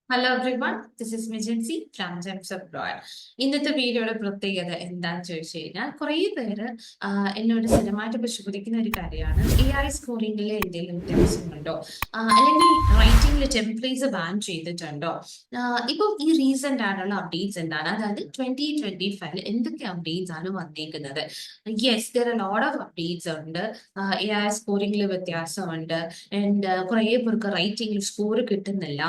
Hello everyone, this is മിജൻസി from Gems Abroad. ഇന്നത്തെ വീഡിയോയുടെ പ്രത്യേകത എന്താണെന്ന് ചോദിച്ചു കഴിഞ്ഞാൽ കുറേ പേര് എന്നോട് സ്ഥിരമായിട്ട് ചോദിക്കുന്ന ഒരു കാര്യമാണ് AI സ്കോറിംഗിൽ എന്തെങ്കിലും വ്യത്യാസമുണ്ടോ, അല്ലെങ്കിൽ റൈറ്റിംഗിൽ ടെംപ്ലേറ്റ്സ് ബാൻ ചെയ്തിട്ടുണ്ടോ. ഇപ്പം ഈ റീസെന്റ് ആയിട്ടുള്ള അപ്ഡേറ്റ്സ് എന്താണ്, അതായത് 2025 എന്തൊക്കെ അപ്ഡേറ്റ്സ് ആണ് വന്നേക്കുന്നത്. Yes, there are lot of updates ഉണ്ട്. AI സ്കോറിംഗിൽ വ്യത്യാസമുണ്ട് ആൻഡ് കുറേ പേർക്ക് റൈറ്റിംഗിൽ സ്കോർ കിട്ടുന്നില്ല.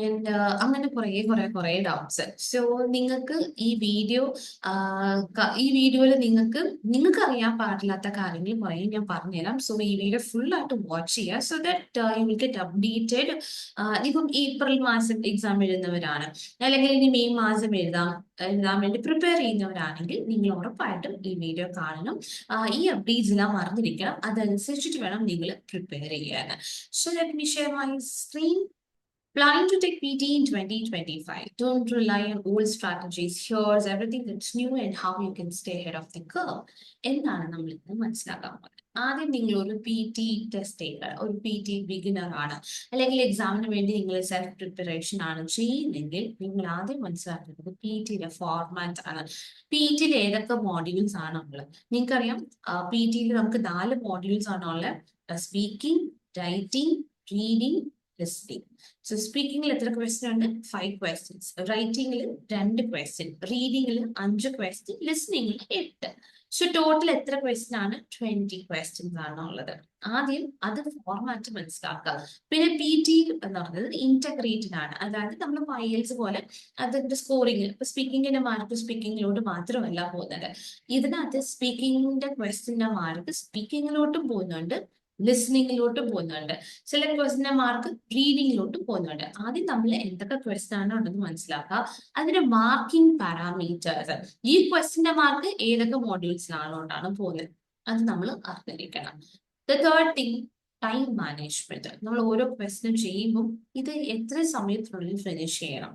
ആൻഡ് അങ്ങനെ കുറേ ഡൗട്ട്സ്. സോ നിങ്ങൾക്ക് ഈ വീഡിയോയിൽ നിങ്ങൾക്ക് അറിയാൻ പാടില്ലാത്ത കാര്യങ്ങൾ കുറേ ഞാൻ പറഞ്ഞുതരാം. സോ ഈ വീഡിയോ ഫുൾ ആയിട്ട് വാച്ച് ചെയ്യുക, so that you will get updated. ഇപ്പം ഏപ്രിൽ മാസം എക്സാം എഴുതുന്നവരാണ്, അല്ലെങ്കിൽ ഇനി മെയ് മാസം എഴുതാൻ വേണ്ടി പ്രിപ്പയർ ചെയ്യുന്നവരാണെങ്കിൽ നിങ്ങൾ ഉറപ്പായിട്ടും ഈ വീഡിയോ കാണണം. ഈ അപ്ഡേറ്റ്സ് എല്ലാം അറിഞ്ഞിരിക്കണം, അതനുസരിച്ചിട്ട് വേണം നിങ്ങൾ പ്രിപ്പയർ ചെയ്യാൻ. So let me share my screen. Planning to take PT in 2025. Don't rely on old strategies. Here's everything that's new and how you can stay ahead of the curve. എന്താണ് നമ്മൾ ഇന്ന് മനസ്സിലാക്കാൻ പോകുന്നത്. ആദ്യം നിങ്ങൾ ഒരു PT ടെസ്റ്റ് ചെയ്യുക, ഒരു PT ബിഗിനർ ആണ്, അല്ലെങ്കിൽ എക്സാമിന് വേണ്ടി നിങ്ങൾ സെൽഫ് പ്രിപ്പറേഷൻ ആണ് ചെയ്യുന്നെങ്കിൽ നിങ്ങൾ ആദ്യം മനസ്സിലാക്കുന്നത് PTയുടെ ഫോർമാറ്റ് ആണ്. PTയിൽ ഏതൊക്കെ മോഡ്യൂൾസ് ആണ് ഉള്ളത്. നിങ്ങൾക്കറിയാം, PTയിൽ നമുക്ക് 4 മോഡ്യൂൾസ് ആണ് ഉള്ളത്: speaking, writing, reading, listening. So സ്പീക്കിംഗിൽ എത്ര ക്വസ്റ്റ്യൻ ഉണ്ട്? 5 ക്വസ്റ്റ്യൻസ്. റൈറ്റിംഗിൽ 2 ക്വസ്റ്റ്യൻ, റീഡിംഗിൽ 5 ക്വസ്റ്റ്യൻ, ലിസ്ണിംഗിൽ 8. സോ ടോട്ടൽ എത്ര ക്വസ്റ്റ്യൻ ആണ്? 20 ക്വസ്റ്റ്യൻസ് ആണ് ഉള്ളത്. ആദ്യം അത് ഫോർമാറ്റ് മനസ്സിലാക്കുക. പിന്നെ PT എന്ന് പറയുന്നത് ഇന്റഗ്രേറ്റഡ് ആണ്, അതായത് നമ്മൾ IELTS പോലെ അതിന്റെ സ്കോറിംഗ്. ഇപ്പൊ സ്പീക്കിങ്ങിന്റെ മാർക്ക് സ്പീക്കിങ്ങിലോട്ട് മാത്രമല്ല പോകുന്നത്, ഇതിനകത്ത് സ്പീക്കിങ്ങിന്റെ ക്വസ്റ്റ്യന്റെ മാർക്ക് സ്പീക്കിങ്ങിലോട്ടും പോകുന്നുണ്ട്, ലിസ്ണിംഗിലോട്ട് പോകുന്നുണ്ട്, ചില ക്വസ്റ്റിന്റെ മാർക്ക് റീഡിങ്ങിലോട്ട് പോകുന്നുണ്ട്. ആദ്യം നമ്മൾ എന്തൊക്കെ ക്വസ്റ്റ്യൻ ആണ് ഉണ്ടെന്ന് മനസ്സിലാക്കുക, അതിന്റെ മാർക്കിംഗ് പാരാമീറ്റേഴ്സ്, ഈ ക്വസ്റ്റിന്റെ മാർക്ക് ഏതൊക്കെ മോഡ്യൂൾസിലാണോട്ടാണ് പോകുന്നത്, അത് നമ്മൾ അറിഞ്ഞിരിക്കണം. The third thing, time management. നമ്മൾ ഓരോ ക്വസ്റ്റ്യൻ ചെയ്യുമ്പോൾ ഇത് എത്ര സമയത്തിനുള്ളിൽ ഫിനിഷ് ചെയ്യണം.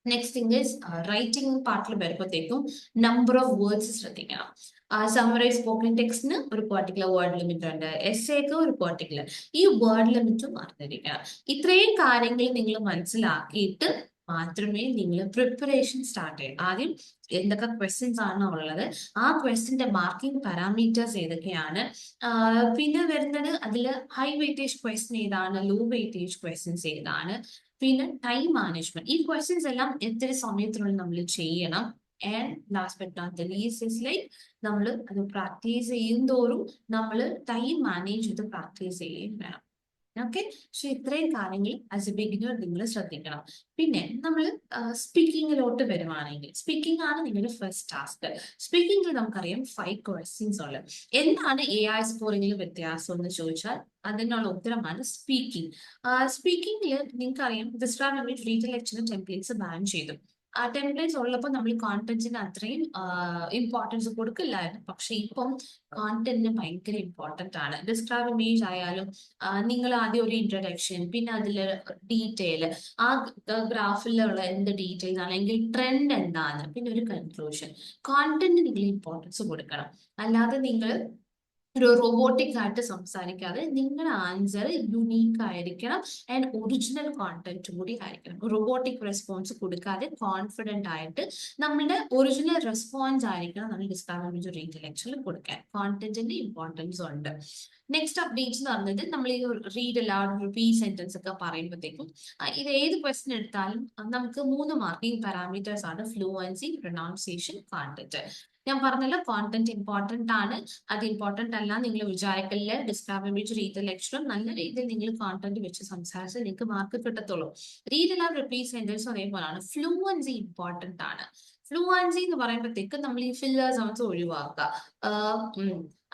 നെക്സ്റ്റ് തിങ് ഇസ് റൈറ്റിംഗ് പാർട്ടിൽ വരുമ്പോഴത്തേക്കും നമ്പർ ഓഫ് വേർഡ്സ് ശ്രദ്ധിക്കണം. സമ്മറൈസ് സ്പോക്കൺ ടെക്സ്റ്റിന് ഒരു പെർട്ടിക്കുലർ വേർഡ് ലിമിറ്റ് ഉണ്ട്, എസ്സേക്ക് ഒരു പെർട്ടിക്കുലർ, ഈ വേർഡ് ലിമിറ്റും അറിഞ്ഞിരിക്കണം. ഇത്രയും കാര്യങ്ങൾ നിങ്ങൾ മനസ്സിലാക്കിയിട്ട് മാത്രമേ നിങ്ങൾ പ്രിപ്പറേഷൻ സ്റ്റാർട്ട് ചെയ്യൂ. ആദ്യം എന്തൊക്കെ ക്വസ്റ്റ്യൻസ് ആണ് ഉള്ളത്, ആ ക്വസ്റ്റ്യന്റെ മാർക്കിംഗ് പാരാമീറ്റേഴ്സ് ഏതൊക്കെയാണ്, പിന്നെ വരുന്നത് അതിൽ ഹൈ വെയിറ്റേജ് ക്വസ്റ്റ്യൻ ഏതാണ്, ലോ വെയിറ്റേജ് ക്വസ്റ്റ്യൻസ് ഏതാണ്, പിന്നെ ടൈം മാനേജ്മെന്റ്, ഈ ക്വസ്റ്റ്യൻസ് എല്ലാം എത്ര സമയത്തിനുള്ളിൽ നമ്മൾ ചെയ്യണം. And last but not the least is like നമ്മൾ അത് പ്രാക്ടീസ് ചെയ്യും തോറും നമ്മൾ ടൈം മാനേജ് ചെയ്ത് പ്രാക്ടീസ് ചെയ്യുകയും വേണം. ഓക്കെ, പക്ഷെ ഇത്രയും കാര്യങ്ങൾ ആസ് എ ബിഗിനർ നിങ്ങൾ ശ്രദ്ധിക്കണം. പിന്നെ നമ്മൾ സ്പീക്കിങ്ങിലോട്ട് വരുവാണെങ്കിൽ, സ്പീക്കിംഗ് ആണ് നിങ്ങളുടെ ഫസ്റ്റ് ടാസ്ക്. സ്പീക്കിംഗിൽ നമുക്കറിയാം 5 ക്വസ്റ്റ്യൻസ് ഉള്ളത്. എന്താണ് AI സ്കോറിംഗിൽ വ്യത്യാസം എന്ന് ചോദിച്ചാൽ അതിനുള്ള ഉത്തരമാണ് സ്പീക്കിംഗ്. സ്പീക്കിംഗിൽ നിങ്ങൾക്കറിയാം, റീറ്റെയിൽ ലെക്ചർ ടെംപ്ലേറ്റ്സ് ബാൻ ചെയ്തു. ആ ടെംപ്ലേറ്റ്സ് ഉള്ളപ്പോൾ നമ്മൾ കോൺടെന്റിന് അത്രയും ഇമ്പോർട്ടൻസ് കൊടുക്കില്ലായിരുന്നു. പക്ഷെ ഇപ്പം കോൺടെന്റിന് ഭയങ്കര ഇമ്പോർട്ടന്റ് ആണ്. ഡിസ്ക്രൈബ് ഇമേജ് ആയാലും നിങ്ങൾ ആദ്യം ഒരു ഇൻട്രഡക്ഷൻ, പിന്നെ അതിൽ ഡീറ്റെയിൽ, ആ ഗ്രാഫിലുള്ള എന്ത് ഡീറ്റെയിൽസ് അല്ലെങ്കിൽ ട്രെൻഡ് എന്താണ്, പിന്നെ ഒരു കൺക്ലൂഷൻ. കോൺടെന്റ് നിങ്ങൾ ഇമ്പോർട്ടൻസ് കൊടുക്കണം. അല്ലാതെ നിങ്ങൾ ഒരു റോബോട്ടിക് ആയിട്ട് സംസാരിക്കാതെ നിങ്ങളുടെ ആൻസർ യുണീക്ക് ആയിരിക്കണം ആൻഡ് ഒറിജിനൽ കോണ്ടന്റ് കൂടി ആയിരിക്കണം. റോബോട്ടിക് റെസ്പോൺസ് കൊടുക്കാതെ കോൺഫിഡന്റ് ആയിട്ട് നമ്മളുടെ ഒറിജിനൽ റെസ്പോൺസ് ആയിരിക്കണം നമ്മൾ ഡിസ്ക്രൈബ് റീഡിംഗ് ലെക്ചറിൽ കൊടുക്കാൻ. കോണ്ടന്റിന്റെ ഇമ്പോർട്ടൻസ് ഉണ്ട്. നെക്സ്റ്റ് അപ്ഡേറ്റ്സ് എന്ന് പറഞ്ഞത്, നമ്മൾ ഈ റീഡ് അലൗഡ്, റിപ്പീറ്റ് സെന്റൻസ് ഒക്കെ പറയുമ്പോഴത്തേക്കും ഇത് ഏത് ക്വസ്റ്റ്യൻ എടുത്താലും നമുക്ക് 3 മാർക്കിംഗ് പാരാമീറ്റേഴ്സ് ആണ്: ഫ്ലുവൻസി, പ്രൊനൗൺസിയേഷൻ, കോണ്ടന്റ്. ഞാൻ പറഞ്ഞല്ലോ, കോണ്ടന്റ് ഇമ്പോർട്ടന്റ് ആണ്. അത് ഇമ്പോർട്ടന്റ് അല്ല നിങ്ങൾ വിചാരിക്കലില്ല. ഡിസ്ക്രൈബ് റീഡ് ലെക്ചറും നല്ല രീതിയിൽ നിങ്ങൾ കോണ്ടന്റ് വെച്ച് സംസാരിച്ചാൽ നിങ്ങൾക്ക് മാർക്ക് കിട്ടത്തുള്ളൂ. റീഡ് അലൗഡ്, റിപ്പീറ്റ് സെന്റൻസ് അതേപോലെയാണ്. ഫ്ലുവൻസി ഇമ്പോർട്ടന്റ് ആണ്. ഫ്ലുവൻസി എന്ന് പറയുമ്പോഴത്തേക്ക് നമ്മൾ ഈ ഫില്ലർ സൗണ്ട്സ് ഒഴിവാക്കുക.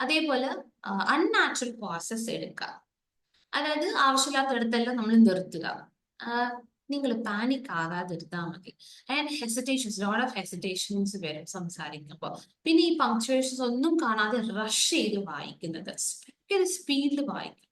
അതേപോലെ അൺനാച്ചുറൽ പോസസ് എടുക്കുക, അതായത് ആവശ്യമില്ലാത്തടത്തെല്ലാം നമ്മൾ നിർത്തുക. നിങ്ങൾ പാനിക് ആകാതിരുന്നാൽ മതി. ആൻഡ് ഹെസിറ്റേഷൻസ്, ലോട്ട് ഓഫ് ഹെസിറ്റേഷൻസ് വരും സംസാരിക്കുമ്പോൾ. പിന്നെ ഈ പങ്ക്ച്വേഷൻസ് ഒന്നും കാണാതെ റഷ് ചെയ്ത് വായിക്കുന്നത്, ഭയങ്കര സ്പീഡിൽ വായിക്കും,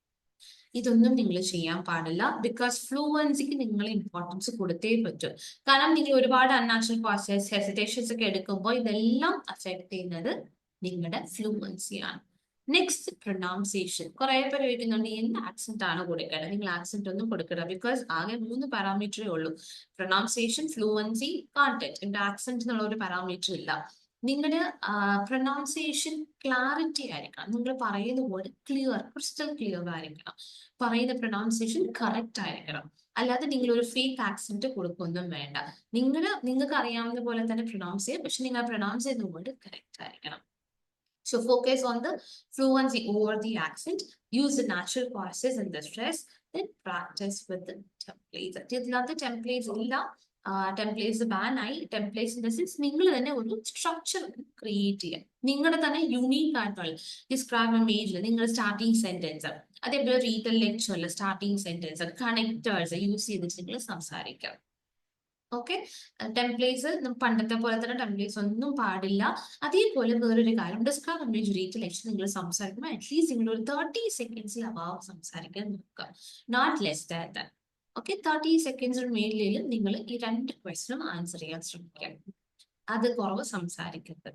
ഇതൊന്നും നിങ്ങൾ ചെയ്യാൻ പാടില്ല. ബിക്കോസ് ഫ്ലുവൻസിക്ക് നിങ്ങൾ ഇമ്പോർട്ടൻസ് കൊടുത്തേ പറ്റും. കാരണം നിങ്ങൾ ഒരുപാട് അൺനാച്ചുറൽ പ്രോസസ്, ഹെസിറ്റേഷൻസ് ഒക്കെ എടുക്കുമ്പോൾ ഇതെല്ലാം അഫക്ട് ചെയ്യുന്നത് നിങ്ങളുടെ ഫ്ലുവൻസിയാണ്. Next pronunciation. കുറെ പേര് ചോദിക്കുന്നുണ്ട് എന്ത് ആക്സെന്റ് ആണ് കൊടുക്കേണ്ടത്? നിങ്ങൾ ആക്സെന്റ് ഒന്നും കൊടുക്കണ്ട, ബിക്കോസ് ആകെ 3 പാരാമീറ്ററേ ഉള്ളൂ: പ്രൊനൗൺസിയേഷൻ, ഫ്ലുവൻസി, കോണ്ടന്റ്. ഇവിടെ ആക്സെന്റ് എന്നുള്ള ഒരു പാരാമീറ്റർ ഇല്ല. നിങ്ങളുടെ പ്രൊനൗൺസിയേഷൻ ക്ലാരിറ്റി ആയിരിക്കണം. നിങ്ങൾ പറയുന്ന വേർഡ് ക്ലിയർ, ക്രിസ്റ്റൽ ക്ലിയർ ആയിരിക്കണം. പറയുന്ന പ്രൊനൗൺസിയേഷൻ കറക്റ്റ് ആയിരിക്കണം. അല്ലാതെ നിങ്ങൾ ഒരു ഫേക്ക് ആക്സെന്റ് കൊടുക്കൊന്നും വേണ്ട. നിങ്ങൾക്ക് അറിയാവുന്ന പോലെ തന്നെ പ്രൊനൗൺസ് ചെയ്യാം, പക്ഷെ നിങ്ങൾ പ്രൊനൗൺസ് ചെയ്യുന്ന വേർഡ് കറക്റ്റ് ആയിരിക്കണം. So focus on the fluency over the accent. Use the natural pauses and the stress. Then practice with the templates. ഇതിനകത്ത് templates ഇല്ല. ടെംപ്ലേറ്റ്സ് ബാൻ ആയി. ടെംപ്ലേറ്റ്സ് ഇൻ ദ സെൻസ് നിങ്ങൾ തന്നെ ഒരു സ്ട്രക്ചർ ക്രിയേറ്റ് ചെയ്യുക. നിങ്ങളുടെ തന്നെ യുണീക്ക് ആയിട്ടുള്ള ഡിസ്ക്രൈബ് ഇമേജിൽ നിങ്ങൾ സ്റ്റാർട്ടിങ് സെന്റൻസ്, അതേപോലെ റീറ്റൽ ലെക്ചറിൽ സ്റ്റാർട്ടിങ് സെന്റൻസ്, കണക്ടേഴ്സ് യൂസ് ചെയ്തിട്ട് നിങ്ങൾ സംസാരിക്കുക. ഓക്കെ, ടെംപ്ലേറ്റ്സ് പണ്ടത്തെ പോലെ തന്നെ ടെംപ്ലേറ്റ്സ് ഒന്നും പാടില്ല. അതേപോലെ വേറൊരു കാര്യം, ഡിസ്ക്രൈബ് ഇമേജ് റീറ്റൽ ലെക്ചർ നിങ്ങൾ സംസാരിക്കുമ്പോൾ അറ്റ്ലീസ്റ്റ് നിങ്ങൾ ഒരു 30 സെക്കൻഡ്സിൽ അബാവ് സംസാരിക്കാൻ നോക്കുക, നോട്ട് ലെസ് ദാൻ. ഓക്കെ, 30 സെക്കൻഡ്സിന് മേലിൽ നിങ്ങൾ ഈ 2 ക്വസ്റ്റ്യനും ആൻസർ ചെയ്യാൻ ശ്രമിക്കുക. അത് കുറവ് സംസാരിക്കരുത്.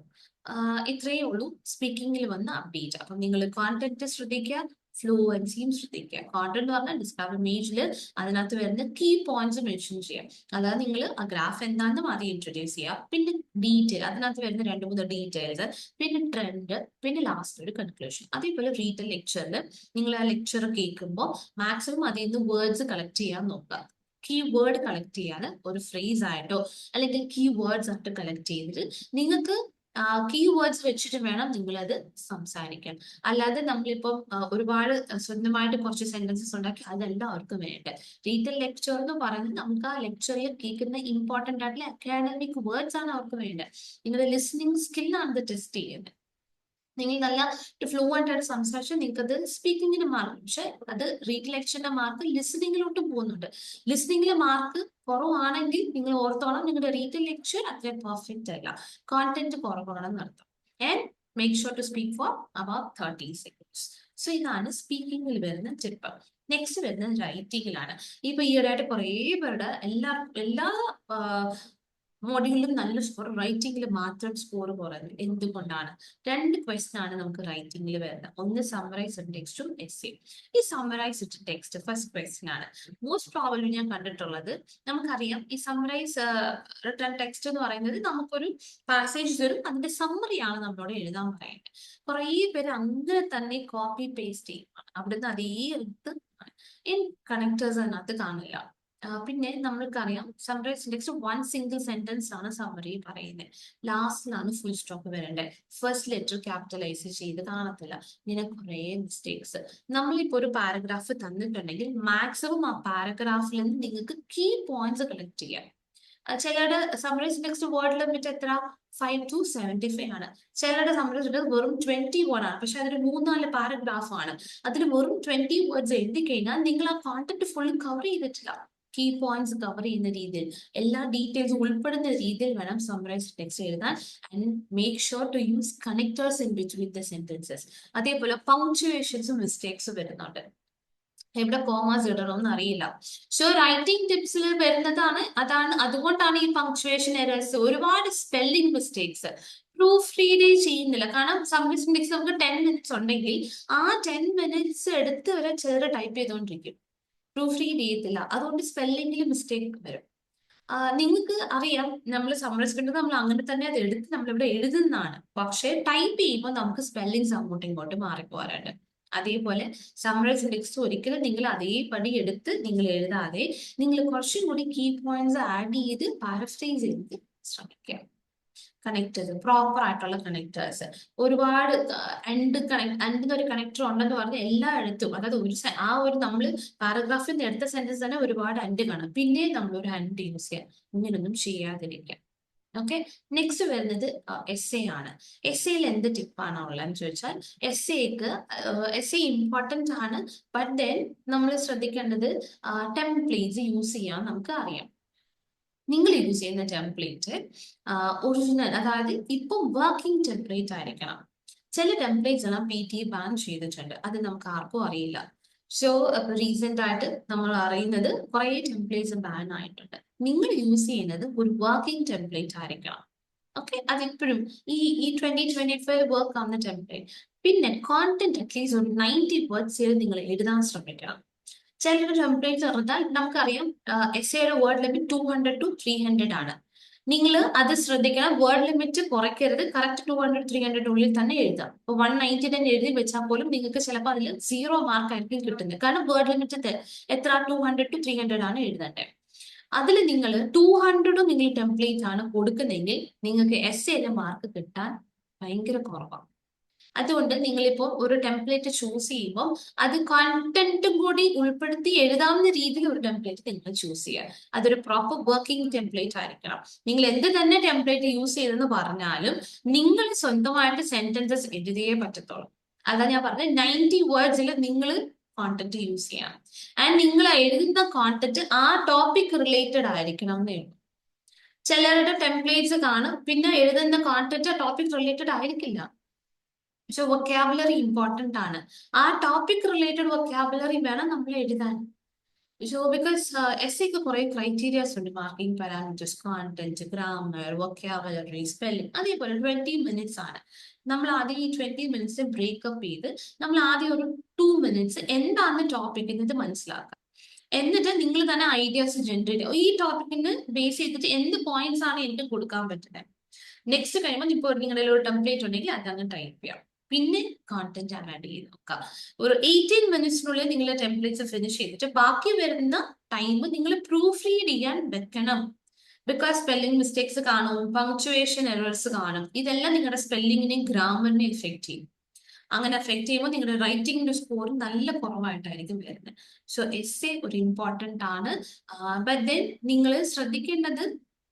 ഇത്രയേ ഉള്ളൂ സ്പീക്കിങ്ങിൽ വന്ന് അപ്ഡേറ്റ്. അപ്പം നിങ്ങൾ കോണ്ടന്റ് ശ്രദ്ധിക്കുക, ഫ്ലുവൻസിയും ശ്രദ്ധിക്കുക. കോണ്ടന്റ് എന്ന് പറഞ്ഞാൽ ഡിസ്ക്രൈബ് ഇമേജിൽ അതിനകത്ത് വരുന്ന കീ പോയിന്റ്സ് മെൻഷൻ ചെയ്യാം. അതായത് നിങ്ങൾ ആ ഗ്രാഫ് എന്താണെന്നും ആദ്യം ഇൻട്രൊഡ്യൂസ് ചെയ്യുക, പിന്നെ ഡീറ്റെയിൽ, അതിനകത്ത് വരുന്ന 2-3 ഡീറ്റെയിൽസ്, പിന്നെ ട്രെൻഡ്, പിന്നെ ലാസ്റ്റ് ഒരു കൺക്ലൂഷൻ. അതേപോലെ റീറ്റൽ ലെക്ചറിൽ നിങ്ങൾ ആ ലെക്ചർ കേൾക്കുമ്പോൾ മാക്സിമം അതിൽ നിന്ന് വേർഡ്സ് കളക്ട് ചെയ്യാൻ നോക്കുക. കീവേഡ് കളക്ട് ചെയ്യാതെ ഒരു ഫ്രേസ് ആയിട്ടോ അല്ലെങ്കിൽ കീവേഡ്സ് ആയിട്ട് കളക്ട് ചെയ്തിട്ട് നിങ്ങൾക്ക് കീവേഡ്സ് വെച്ചിട്ട് വേണം നിങ്ങളത് സംസാരിക്കാൻ. അല്ലാതെ നമ്മളിപ്പം ഒരുപാട് സ്വന്തമായിട്ട് കുറച്ച് സെന്റൻസസ് ഉണ്ടാക്കി അതല്ല അവർക്ക് വേണ്ടത്. റീറ്റൽ ലെക്ചർ എന്ന് പറയുന്നത് നമുക്ക് ആ ലെക്ചറിൽ കേൾക്കുന്ന ഇമ്പോർട്ടന്റ് ആയിട്ടുള്ള അക്കാഡമിക് വേർഡ്സ് ആണ് അവർക്ക് വേണ്ടത്. നിങ്ങളുടെ ലിസണിങ് സ്കില്ലാണ് അത് ടെസ്റ്റ് ചെയ്യുന്നത്. നിങ്ങൾ നല്ല ഫ്ലുവന്റ് ആയിട്ട് സംസാരിച്ചാൽ നിങ്ങൾക്ക് അത് സ്പീക്കിങ്ങിന് മാർക്ക്, പക്ഷെ അത് റീഡ് ലെക്ചറിന്റെ മാർക്ക് ലിസണിങ്ങിലോട്ട് പോകുന്നുണ്ട്. ലിസണിങ്ങിലെ മാർക്ക് കുറവാണെങ്കിൽ നിങ്ങൾ ഓർത്തോളം നിങ്ങളുടെ റീഡ് ലെക്ചർ അത്ര പെർഫെക്റ്റ് അല്ല, കോണ്ടന്റ് കുറവാണെന്ന് അർത്ഥം. And make sure to speak for about 30 seconds. So ഇതാണ് സ്പീക്കിങ്ങിൽ വരുന്ന ടിപ്പ്. നെക്സ്റ്റ് വരുന്നത് റൈറ്റിംഗിലാണ്. ഇപ്പൊ ഈയിടെയായിട്ട് കുറേ പേരുടെ എല്ലാ മോഡ്യൂളിലും നല്ല സ്കോർ, റൈറ്റിംഗിൽ മാത്രം സ്കോർ കുറഞ്ഞു. എന്തുകൊണ്ടാണ്? 2 ക്വസ്റ്റ്യൻ ആണ് നമുക്ക് റൈറ്റിംഗിൽ വരുന്നത്. ഒന്ന് സമ്മറൈസ്ഡ് ടെക്സ്റ്റും എസ്സേയും. ഈ സമ്മറൈസ്ഡ് ടെക്സ്റ്റ് ഫസ്റ്റ് ക്വസ്റ്റ്യൻ ആണ്. മോസ്റ്റ് പ്രോബബ്ലി ഞാൻ കണ്ടിട്ടുള്ളത്, നമുക്കറിയാം ഈ സമ്മറൈസ് റിട്ടൺ ടെക്സ്റ്റ് എന്ന് പറയുന്നത് നമുക്കൊരു പാസേജ് തരും, അതിന്റെ സമ്മറിയാണ് നമ്മളോട് എഴുതാൻ പറയുന്നത്. കുറേ പേര് അങ്ങനെ തന്നെ കോപ്പി പേസ്റ്റ് ചെയ്യും, അവിടുന്ന് അതേ എടുത്ത് കണക്ടേഴ്സ് അതിനകത്ത് കാണില്ല. പിന്നെ നമ്മൾക്കറിയാം സമ്മറൈസ് ടെക്സ്റ്റ് 1 സിംഗിൾ സെന്റൻസ് ആണ് സമ്മറി പറയുന്നത്. ലാസ്റ്റിലാണ് ഫുൾ സ്റ്റോപ്പ് വരേണ്ടത്. ഫസ്റ്റ് ലെറ്റർ ക്യാപിറ്റലൈസ് ചെയ്ത് കാണത്തില്ല. ഇങ്ങനെ കുറെ മിസ്റ്റേക്സ്. നമ്മളിപ്പോ ഒരു പാരഗ്രാഫ് തന്നിട്ടുണ്ടെങ്കിൽ മാക്സിമം ആ പാരഗ്രാഫിൽ നിന്ന് നിങ്ങൾക്ക് കീ പോയിന്റ്സ് കളക്ട് ചെയ്യാം. ചിലരുടെ സമ്മറൈസ് ടെക്സ്റ്റ് വേർഡ് ലിമിറ്റ് എത്ര? 5 to 75 ആണ്. ചിലരുടെ സമ്മറൈസ് ടെക്സ്റ്റ് വെറും 21 ആണ്, പക്ഷെ അതൊരു 3-4 പാരഗ്രാഫ് ആണ്. അതിൽ വെറും 20 വേർഡ്സ് എഴുതി കഴിഞ്ഞാൽ നിങ്ങൾ ആ കോണ്ടന്റ് ഫുൾ കവർ ചെയ്തിട്ടില്ല. കീ പോയിന്റ്സ് കവർ ചെയ്യുന്ന രീതിയിൽ, എല്ലാ ഡീറ്റെയിൽസും ഉൾപ്പെടുന്ന രീതിയിൽ വേണം സമ്മറൈസ് ടെക്സ്റ്റ് എഴുതാൻ. And make sure to use connectors in between the sentences. അതേപോലെ പങ്ക്ച്വേഷൻസും മിസ്റ്റേക്സ് വരുന്നുണ്ട്. എവിടെ കോമാസ് ഇടണമെന്ന് അറിയില്ല. സോ റൈറ്റിംഗ് ടിപ്സിൽ വരുന്നതാണ് അതാണ്. അതുകൊണ്ടാണ് ഈ പങ്ക്ച്വേഷൻ എറേഴ്സ്, ഒരുപാട് സ്പെല്ലിംഗ് മിസ്റ്റേക്സ്. പ്രൂഫ് റീഡ് ചെയ്യുന്നില്ല. കാരണം സമ്മറൈസ് ടെക്സ്റ്റ് നമുക്ക് 10 മിനിറ്റ്സ് ഉണ്ടെങ്കിൽ ആ 10 മിനിറ്റ്സ് എടുത്ത് വരെ ചിലർ ടൈപ്പ് ചെയ്തുകൊണ്ടിരിക്കും, പ്രൂഫ് റീഡ് ചെയ്യത്തില്ല. അതുകൊണ്ട് സ്പെല്ലിംഗിൽ മിസ്റ്റേക്ക് വരും. നിങ്ങൾക്ക് അറിയാം നമ്മൾ സമ്മറൈസ് ചെയ്യുന്നത് നമ്മൾ അങ്ങനെ തന്നെ അത് എടുത്ത് നമ്മളിവിടെ എഴുതുന്നതാണ്, പക്ഷെ ടൈപ്പ് ചെയ്യുമ്പോൾ നമുക്ക് സ്പെല്ലിങ്സ് അങ്ങോട്ടും ഇങ്ങോട്ടും മാറിപ്പോരാണ്ട്. അതേപോലെ സമ്മറൈസ് ടെക്സ്റ്റ് ഒരിക്കലും നിങ്ങൾ അതേപടി എടുത്ത് നിങ്ങൾ എഴുതാതെ നിങ്ങൾ കുറച്ചും കൂടി കീ പോയിന്റ്സ് ആഡ് ചെയ്ത് പാരഫ്രൈസ് ചെയ്ത് ശ്രമിക്കുക. കണക്ടേഴ്സ്, പ്രോപ്പർ ആയിട്ടുള്ള കണക്ടേഴ്സ്. ഒരുപാട് എൻഡ് ഒരു കണക്ടർ ഉണ്ടെന്ന് പറഞ്ഞ് എല്ലായിടത്തും, അതായത് ആ ഒരു നമ്മൾ പാരഗ്രാഫിൽ നിന്ന് എടുത്ത സെന്റൻസ് തന്നെ ഒരുപാട് എൻഡ് കാണും, പിന്നെ നമ്മൾ ഒരു എൻഡ് യൂസ് ചെയ്യാം. ഇങ്ങനൊന്നും ചെയ്യാതിരിക്കാം. ഓക്കെ, നെക്സ്റ്റ് വരുന്നത് എസ്സേ ആണ്. എസ്സേയിൽ എന്ത് ടിപ്പാണ് ഉള്ളതെന്ന് ചോദിച്ചാൽ, എസ്സേ ഇമ്പോർട്ടന്റ് ആണ്. ബട്ട് ദെൻ നമ്മൾ ശ്രദ്ധിക്കേണ്ടത് ടെംപ്ലേറ്റ്സ് യൂസ് ചെയ്യാൻ നമുക്ക് അറിയാം. നിങ്ങൾ യൂസ് ചെയ്യുന്ന ടെംപ്ലേറ്റ് ഒറിജിനൽ, അതായത് ഇപ്പൊ വർക്കിംഗ് ടെംപ്ലേറ്റ് ആയിരിക്കണം. ചില ടെംപ്ലേറ്റ്സ് എല്ലാം PT ബാൻ ചെയ്തിട്ടുണ്ട്, അത് നമുക്ക് ആർക്കും അറിയില്ല. സോ റീസെന്റ് ആയിട്ട് നമ്മൾ അറിയുന്നത് കുറെ ടെംപ്ലേറ്റ്സ് ബാൻ ആയിട്ടുണ്ട്. നിങ്ങൾ യൂസ് ചെയ്യുന്നത് ഒരു വർക്കിംഗ് ടെംപ്ലേറ്റ് ആയിരിക്കണം. ഓക്കെ, അതെപ്പോഴും ഈ 2025 വർക്ക് ആവുന്ന ടെംപ്ലേറ്റ്. പിന്നെ കോണ്ടന്റ് അറ്റ്ലീസ്റ്റ് ഒരു 90 വേർഡ്സിൽ നിങ്ങൾ എഴുതാൻ ശ്രമിക്കണം. ചിലരുടെ ടെംപ്ലേറ്റ്സ് പറഞ്ഞാൽ നമുക്കറിയാം എസ്സേയുടെ വേർഡ് ലിമിറ്റ് 200 to 300 ആണ്. നിങ്ങൾ അത് ശ്രദ്ധിക്കണം, വേർഡ് ലിമിറ്റ് കുറയ്ക്കരുത്. കറക്റ്റ് 200-300 ഉള്ളിൽ തന്നെ എഴുതാം. ഇപ്പൊ 190 തന്നെ എഴുതി വെച്ചാൽ പോലും നിങ്ങൾക്ക് ചിലപ്പോൾ അതിൽ 0 മാർക്ക് ആയിരിക്കും കിട്ടുന്നത്. കാരണം വേർഡ് ലിമിറ്റ് എത്ര 200-300 ആണ് എഴുതേണ്ടത്. അതിൽ നിങ്ങൾ 200 നിങ്ങൾ ടെംപ്ലേറ്റ് ആണ് കൊടുക്കുന്നതെങ്കിൽ നിങ്ങൾക്ക് എസ്സേയിലെ മാർക്ക് കിട്ടാൻ ഭയങ്കര കുറവാണ്. അതുകൊണ്ട് നിങ്ങളിപ്പോ ഒരു ടെംപ്ലേറ്റ് ചൂസ് ചെയ്യുമ്പോൾ അത് കണ്ടന്റും കൂടി ഉൾപ്പെടുത്തി എഴുതാവുന്ന രീതിയിൽ ഒരു ടെംപ്ലേറ്റ് നിങ്ങൾ ചൂസ് ചെയ്യുക. അതൊരു പ്രോപ്പർ വർക്കിംഗ് ടെംപ്ലേറ്റ് ആയിരിക്കണം. നിങ്ങൾ എന്ത് തന്നെ ടെംപ്ലേറ്റ് യൂസ് ചെയ്തെന്ന് പറഞ്ഞാലും നിങ്ങൾ സ്വന്തമായിട്ട് സെന്റൻസസ് എഴുതിയേ പറ്റത്തുള്ളൂ. അതാ ഞാൻ പറഞ്ഞത് 90 വേർഡ്സിൽ നിങ്ങൾ കോണ്ടന്റ് യൂസ് ചെയ്യണം. ആൻഡ് നിങ്ങൾ എഴുതുന്ന കോണ്ടന്റ് ആ ടോപ്പിക് റിലേറ്റഡ് ആയിരിക്കണം എന്നേ ഉള്ളൂ. ചിലരുടെ ടെംപ്ലേറ്റ്സ് കാണും, പിന്നെ എഴുതുന്ന കോണ്ടന്റ് ആ ടോപ്പിക് റിലേറ്റഡ് ആയിരിക്കില്ല. പക്ഷെ വൊക്കാബുലറി ഇമ്പോർട്ടന്റ് ആണ്. ആ ടോപ്പിക് റിലേറ്റഡ് വൊക്കാബുലറി വേണം നമ്മൾ എഴുതാൻ. സോ ബിക്കോസ് എസ്സേക്ക് കുറെ ക്രൈറ്റീരിയാസ് ഉണ്ട്. Marking parameters, content, grammar, vocabulary, spelling. അതേപോലെ 20 മിനിറ്റ്സ് ആണ്. നമ്മൾ ആദ്യം ഈ 20 മിനിറ്റ്സ് ബ്രേക്കപ്പ് ചെയ്ത് നമ്മൾ ആദ്യം ഒരു 2 മിനിറ്റ്സ് എന്താണ് ടോപ്പിക് എന്നത് മനസ്സിലാക്കാം. എന്നിട്ട് നിങ്ങൾ തന്നെ ഐഡിയാസ് ജനറേറ്റ് ചെയ്യുക. ഈ ടോപ്പിക്കിന് ബേസ് ചെയ്തിട്ട് എന്ത് പോയിന്റ്സ് ആണ് എനിക്ക് കൊടുക്കാൻ പറ്റുന്നത്. നെക്സ്റ്റ് കഴിയുമ്പോൾ ഇപ്പോൾ നിങ്ങളുടെ ഒരു ടെംപ്ലേറ്റ് ഉണ്ടെങ്കിൽ അതങ്ങ് ടൈപ്പ് ചെയ്യാം. പിന്നെ കോണ്ടന്റ് ആഡ് ചെയ്ത് നോക്കാം. ഒരു 18 മിനിറ്റ്സിനുള്ളിൽ നിങ്ങൾ ടെംപ്ലേറ്റ്സ് ഫിനിഷ് ചെയ്തിട്ട് ബാക്കി വരുന്ന ടൈം നിങ്ങൾ പ്രൂഫ് റീഡ് ചെയ്യാൻ വെക്കണം. ബിക്കോസ് സ്പെല്ലിംഗ് മിസ്റ്റേക്സ് കാണും, പങ്ക്ച്വേഷൻ എറേഴ്സ് കാണും. ഇതെല്ലാം നിങ്ങളുടെ സ്പെല്ലിങ്ങിനെയും ഗ്രാമറിനെയും എഫക്ട് ചെയ്യും. അങ്ങനെ എഫക്ട് ചെയ്യുമ്പോൾ നിങ്ങളുടെ റൈറ്റിംഗിന്റെ സ്കോർ നല്ല കുറവായിട്ടായിരിക്കും വരുന്നത്. സോ എസ്സേ ഒരു ഇമ്പോർട്ടന്റ് ആണ്. ബട്ട് ദെൻ നിങ്ങൾ ശ്രദ്ധിക്കേണ്ടത്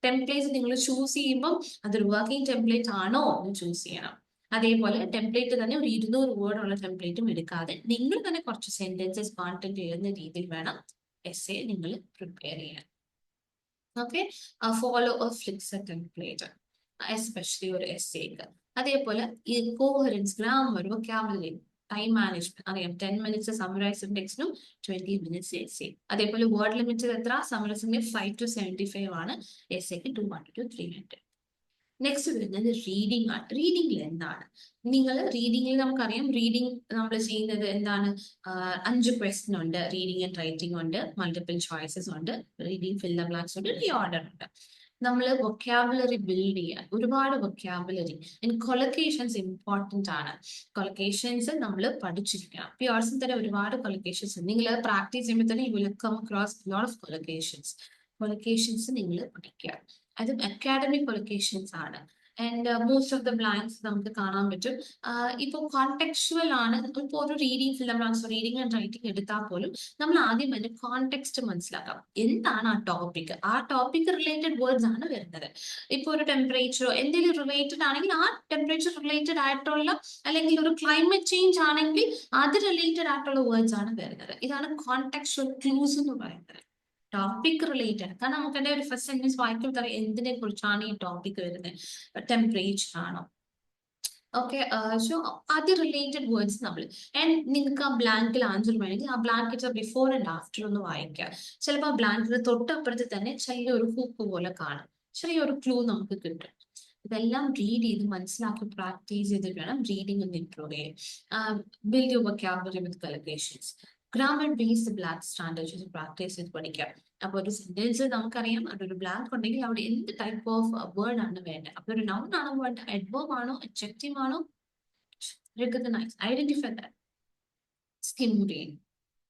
ടെംപ്ലേറ്റ്സ് നിങ്ങൾ ചൂസ് ചെയ്യുമ്പോൾ അതൊരു വർക്കിംഗ് ടെംപ്ലേറ്റ് ആണോ എന്ന് ചൂസ് ചെയ്യണം. അതേപോലെ ടെംപ്ലേറ്റ് തന്നെ ഒരു 200 വേർഡ് ഉള്ള ടെംപ്ലേറ്റും എടുക്കാതെ നിങ്ങൾ തന്നെ കുറച്ച് സെന്റൻസസ് കോണ്ടന്റ് എഴുതുന്ന രീതിയിൽ വേണം എസ്സേ നിങ്ങൾ പ്രിപ്പയർ ചെയ്യാൻ. Okay, follow A fixed template especially ഒരു എസ്സേക്ക്. അതേപോലെ ഈ coherence, grammar, vocabulary, time management അറിയാം. 10 മിനിറ്റ്സ് സമ്മറൈസ് ടെക്സ്റ്റും 20 മിനിറ്റ്സ് എസ്സേ. അതേപോലെ വേർഡ് ലിമിറ്റ് എത്ര? സമ്മറൈസിംഗ് 5 to 75 ആണ്, എസ്സേക്ക് 200-300. നെക്സ്റ്റ് വരുന്നത് റീഡിംഗ് ആണ്. റീഡിംഗിൽ എന്താണ് നിങ്ങൾ റീഡിംഗിൽ നമുക്കറിയാം, റീഡിംഗ് നമ്മൾ ചെയ്യുന്നത് എന്താണ്? 5 ക്വസ്റ്റ്യൻ ഉണ്ട്, റീഡിംഗ് ആൻഡ് റൈറ്റിംഗ് ഉണ്ട്, മൾട്ടിപ്പിൾ ചോയ്സസ് ഉണ്ട്, റീഡിംഗ് ഫിൽ ദ ബ്ലാങ്ക്സ് ഉണ്ട്, റീഓർഡർ ഉണ്ട്. നമ്മൾ വൊക്കാബുലറി ബിൽഡ് ചെയ്യാൻ ഒരുപാട് വൊക്കാബുലറി കൊളക്കേഷൻസ് ഇമ്പോർട്ടന്റ് ആണ്. കൊളക്കേഷൻസ് നമ്മൾ പഠിച്ചിരിക്കണം. പ്യോർസിൽ തന്നെ ഒരുപാട് കൊളക്കേഷൻസ് നിങ്ങൾ പ്രാക്ടീസ് ചെയ്യുമ്പോൾ തന്നെ you will come across lot of collocations. Collocations നിങ്ങൾ പഠിക്കുക. അതും അക്കാഡമിക് കൊളക്കേഷൻസ് ആണ്. And most of the blanks നമുക്ക് കാണാൻ പറ്റും. ഇപ്പോൾ കോണ്ടെക്സ്ച്വൽ ആണ്. ഇപ്പോൾ ഒരു reading fill the blanks, reading and writing എടുത്താൽ പോലും നമ്മൾ ആദ്യം തന്നെ കോണ്ടെക്സ്റ്റ് മനസ്സിലാക്കാം. എന്താണ് ആ ടോപ്പിക്? ആ ടോപ്പിക് റിലേറ്റഡ് വേർഡ്സ് ആണ് വരുന്നത്. ഇപ്പോൾ ഒരു ടെമ്പറേച്ചറോ എന്തെങ്കിലും റിലേറ്റഡ് ആണെങ്കിൽ ആ ടെമ്പറേച്ചർ റിലേറ്റഡ് ആയിട്ടുള്ള, അല്ലെങ്കിൽ ഒരു ക്ലൈമറ്റ് ചേഞ്ച് ആണെങ്കിൽ അത് റിലേറ്റഡ് ആയിട്ടുള്ള വേർഡ്സ് ആണ് വരുന്നത്. ഇതാണ് കോണ്ടെക്സ്ച്വൽ ക്ലൂസ് എന്ന് പറയുന്നത്. Topic related. കാരണം നമുക്ക് ഒരു ഫസ്റ്റ് സെന്റൻസ് വായിക്കുമ്പോൾ അറിയാം എന്തിനെ കുറിച്ചാണ് ഈ ടോപ്പിക് വരുന്നത്. ടെമ്പറേച്ചർ ആണോ? ഓക്കെ, സോ അത് റിലേറ്റഡ് വേർഡ്സ് നമ്മൾ. ആൻഡ് നിങ്ങൾക്ക് ആ ബ്ലാങ്കിൽ ആൻസർ വേണമെങ്കിൽ ആ ബ്ലാങ്കിന്റെ ബിഫോർ ആൻഡ് ആഫ്റ്റർ ഒന്ന് വായിക്കുക. ചിലപ്പോൾ ആ ബ്ലാങ്കിന്റെ തൊട്ടപ്പുറത്ത് തന്നെ ചെറിയൊരു ഹൂക്ക് പോലെ കാണും, ചെറിയൊരു ക്ലൂ നമുക്ക് കിട്ടും. ഇതെല്ലാം റീഡ് ചെയ്ത് മനസ്സിലാക്കി പ്രാക്ടീസ് ചെയ്തിട്ട് വേണം റീഡിംഗ് ഒന്ന് ഇംപ്രൂവ് ചെയ്യാൻ. Build your vocabulary with collocations. Grammar based blank standards practice ചെയ്ത് പഠിക്കാം. അപ്പൊ ഒരു സെന്റൻസ് നമുക്കറിയാം, അതൊരു ബ്ലാങ്ക് ഉണ്ടെങ്കിൽ അവിടെ എന്ത് ടൈപ്പ് ഓഫ് വേർഡ് ആണ് വേണ്ടത്. അപ്പൊ ഒരു നൗൺ ആണോ വേണ്ട, അഡ്വേർബ് ആണോ, അഡ്ജക്റ്റീവ് ആണോ, recognize, identify that. Skim read.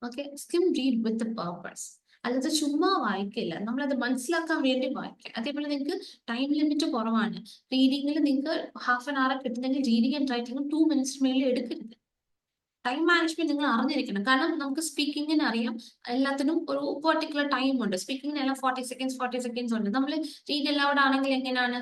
Okay, skim read with purpose. അല്ലാതെ ചുമ്മാ വായിക്കില്ല, നമ്മളത് മനസ്സിലാക്കാൻ വേണ്ടി വായിക്കുക. അതേപോലെ നിങ്ങൾക്ക് ടൈം ലിമിറ്റ് കുറവാണ്. റീഡിങ്ങിൽ നിങ്ങൾക്ക് ഹാഫ് ആൻ അവർ കിട്ടുന്നെങ്കിൽ റീഡിംഗ് ആൻഡ് റൈറ്റിംഗ് 2 മിനിറ്റ്സ് മേളിൽ എടുക്കരുത്. ടൈം മാനേജ്മെന്റ് നിങ്ങൾ അറിഞ്ഞിരിക്കണം. കാരണം നമുക്ക് സ്പീക്കിങ്ങിന് അറിയാം എല്ലാത്തിനും ഒരു പെർട്ടിക്കുലർ ടൈം ഉണ്ട്. സ്പീക്കിങ്ങിന് എല്ലാം 40 സെക്കൻഡ്സ് ഉണ്ട്. നമ്മൾ റീഡ് എല്ലാവരും ആണെങ്കിൽ എങ്ങനെയാണ്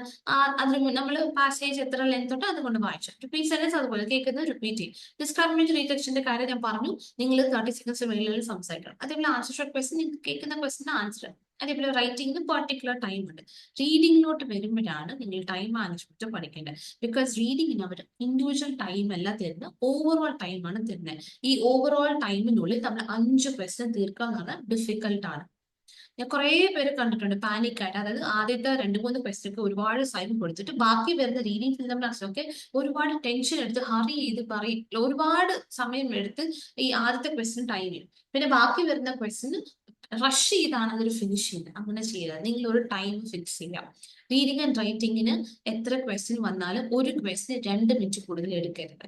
അതിന് നമ്മൾ പാസേജ് എത്ര ലെങ്ത് ഉണ്ട് അതുകൊണ്ട് വായിച്ചു. റിപ്പീറ്റ് സെന്റൻസ് അതുപോലെ കേൾക്കുന്നത് റിപ്പീറ്റ് ചെയ്യും. ഡിസ്ക്രിമിനേറ്റ് റീടെക്ഷന്റെ കാര്യം ഞാൻ പറഞ്ഞു, നിങ്ങൾ 30 സെക്കൻഡ്സ് മേളിൽ സംസാരിക്കണം. അതേപോലെ ആൻസർ ഷോർട്ട് ക്വസ്റ്റ്യൻ, നിങ്ങൾക്ക് കേൾക്കുന്ന ക്വസ്റ്റിന് ആൻസർ. അതേപോലെ റൈറ്റിംഗിന് പെർട്ടിക്കുലർ ടൈം ഉണ്ട്. റീഡിങ്ങിലോട്ട് വരുമ്പോഴാണ് നിങ്ങൾ ടൈം മാനേജ്മെന്റ് പഠിക്കേണ്ടത്. ബിക്കോസ് റീഡിങ്ങിന് അവർ ഇൻഡിവിജ്വൽ ടൈം അല്ല തരുന്നത്, ഓവറോൾ ടൈമാണ് തരുന്നത്. ഈ ഓവറോൾ ടൈമിനുള്ളിൽ നമ്മൾ 5 ക്വസ്റ്റ്യൻ തീർക്കുക എന്ന് പറഞ്ഞാൽ ഡിഫിക്കൽട്ട് ആണ്. ഞാൻ കുറേ പേര് കണ്ടിട്ടുണ്ട് പാനിക് ആയിട്ട്. അതായത് ആദ്യത്തെ 2-3 ക്വസ്റ്റ്യൻ ഒരുപാട് ടൈം കൊടുത്തിട്ട് ബാക്കി വരുന്ന റീഡിംഗ് ഫിൽ ദ ബ്ലാങ്ക്സ് ഒക്കെ ഒരുപാട് ടെൻഷൻ എടുത്ത് ഹറി ചെയ്ത് പറയും, ഒരുപാട് സമയം എടുത്ത് ഈ ആദ്യത്തെ ക്വസ്റ്റ്യൻ ടൈം ചെയ്യും. പിന്നെ ബാക്കി വരുന്ന ക്വസ്റ്റ്യൻ റഷ് ചെയ്താണ് അതൊരു ഫിനിഷ് ചെയ്യുന്നത്. അങ്ങനെ ചെയ്യരുത്. നിങ്ങൾ ഒരു ടൈം ഫിക്സ് ചെയ്യാം. റീഡിംഗ് ആൻഡ് റൈറ്റിംഗിന് എത്ര ക്വസ്റ്റ്യൻ വന്നാലും ഒരു ക്വസ്റ്റ്യൻ 2 മിനിറ്റ് കൂടുതൽ എടുക്കരുത്.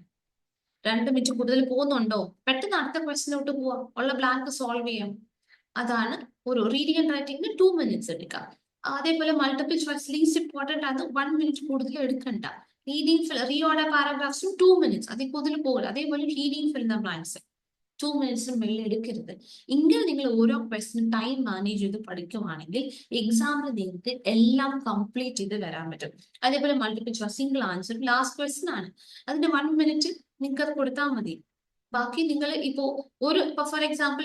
2 മിനിറ്റ് കൂടുതൽ പോകുന്നുണ്ടോ, പെട്ടെന്ന് അടുത്ത ക്വസ്റ്റ്യനിലോട്ട് പോവാം, ഉള്ള ബ്ലാങ്ക് സോൾവ് ചെയ്യാം. അതാണ് ഒരു റീഡിംഗ് ആൻഡ് റൈറ്റിംഗിന് 2 മിനിറ്റ്സ് എടുക്കാം. അതേപോലെ മൾട്ടിപ്പിൾ ചോയ്സ് ലീസ്റ്റ് ഇമ്പോർട്ടന്റ് ആണ്, 1 മിനിറ്റ് കൂടുതൽ എടുക്കണ്ട. റീഡിംഗ് റീഓർഡർ പാരാഗ്രാഫ്സും 2 മിനിറ്റ്സ്, അതിൽ കൂടുതൽ പോകില്ല. അതേപോലെ റീഡിംഗ് ഫിൽ ദ ബ്ലാങ്ക്സ് 2 മിനിറ്റ്സിന് മേളിൽ എടുക്കരുത്. ഇങ്ങനെ നിങ്ങൾ ഓരോ ക്വസ്റ്റിനും ടൈം മാനേജ് ചെയ്ത് പഠിക്കുവാണെങ്കിൽ എക്സാമിന് നിങ്ങൾക്ക് എല്ലാം കംപ്ലീറ്റ് ചെയ്ത് വരാൻ പറ്റും. അതേപോലെ multiple choice single answer last question ആണ്, അതിന്റെ 1 മിനിറ്റ് നിങ്ങൾക്ക് അത് കൊടുത്താൽ മതി. ബാക്കി നിങ്ങൾ ഇപ്പൊ ഫോർ എക്സാമ്പിൾ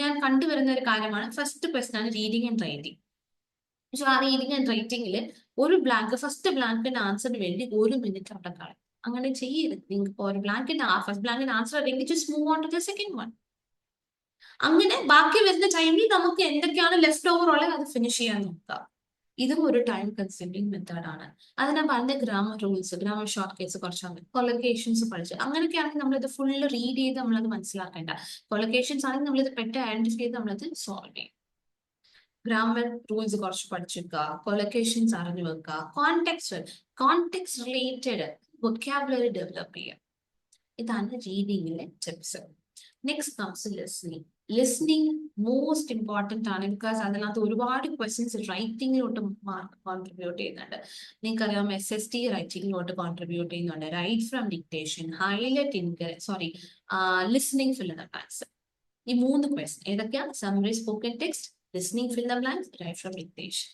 ഞാൻ കണ്ടുവരുന്ന ഒരു കാര്യമാണ്, ഫസ്റ്റ് ക്വസ്റ്റ്യൻ ആണ് റീഡിംഗ് ആൻഡ് റൈറ്റിംഗ്. പക്ഷെ ആ റീഡിംഗ് ആൻഡ് റൈറ്റിംഗിൽ ഒരു ഫസ്റ്റ് ബ്ലാങ്കിന്റെ ആൻസറിന് വേണ്ടി 1 മിനിറ്റ് അവിടെ കളയും. അങ്ങനെ ചെയ്യരുത്. നിങ്ങൾക്ക് ഒരു ഫസ്റ്റ് ബ്ലാങ്കിന്റെ ആൻസർ അല്ലെങ്കിൽ just move on to the second one. അങ്ങനെ ബാക്കി വരുന്ന ടൈമിൽ നമുക്ക് എന്തൊക്കെയാണ് ലെഫ്റ്റ് ഓവർ ഉള്ളത് അത് ഫിനിഷ് ചെയ്യാൻ നോക്കുക. ഇതും ഒരു ടൈം കൺസ്യൂമിങ് മെത്തേഡ് ആണ്. അതിനാ പറഞ്ഞ grammar rules, grammar short case കുറച്ചാൽ കൊളക്കേഷൻസ് പഠിച്ച് അങ്ങനെയൊക്കെയാണെങ്കിൽ നമ്മളിത് ഫുള്ള് റീഡ് ചെയ്ത് നമ്മളത് മനസ്സിലാക്കേണ്ട. കൊളക്കേഷൻസ് ആണെങ്കിൽ നമ്മളിത് പെട്ടെന്ന് ഐഡന്റിഫൈ ചെയ്ത് നമ്മളത് സോൾവ് ചെയ്യും. ഗ്രാമർ റൂൾസ് കുറച്ച് പഠിച്ചെടുക്കുക, കൊളക്കേഷൻസ് അറിഞ്ഞു വെക്കുക, കോണ്ടെക്സ്റ്റ് റിലേറ്റഡ് വൊക്കാബുലറി ഡെവലപ്പ് ചെയ്യുക. ഇതാണ് റീഡിങ്ങിലെ tips. Next comes listening. Listening most important ആണ്, ബിക്കോസ് അതിനകത്ത് ഒരുപാട് ക്വസ്റ്റ്യൻസ് റൈറ്റിംഗിലോട്ട് കോൺട്രിബ്യൂട്ട് ചെയ്യുന്നുണ്ട്. നിങ്ങൾക്കറിയാം SST റൈറ്റിംഗിലോട്ട് കോൺട്രിബ്യൂട്ട് ചെയ്യുന്നുണ്ട്. Write from dictation, highlight listening fill in the blanks. ഈ 3 ക്വസ്റ്റ്യൻ ഏതൊക്കെയാണ്? Summary, spoken text, listening fill the blanks, write from dictation.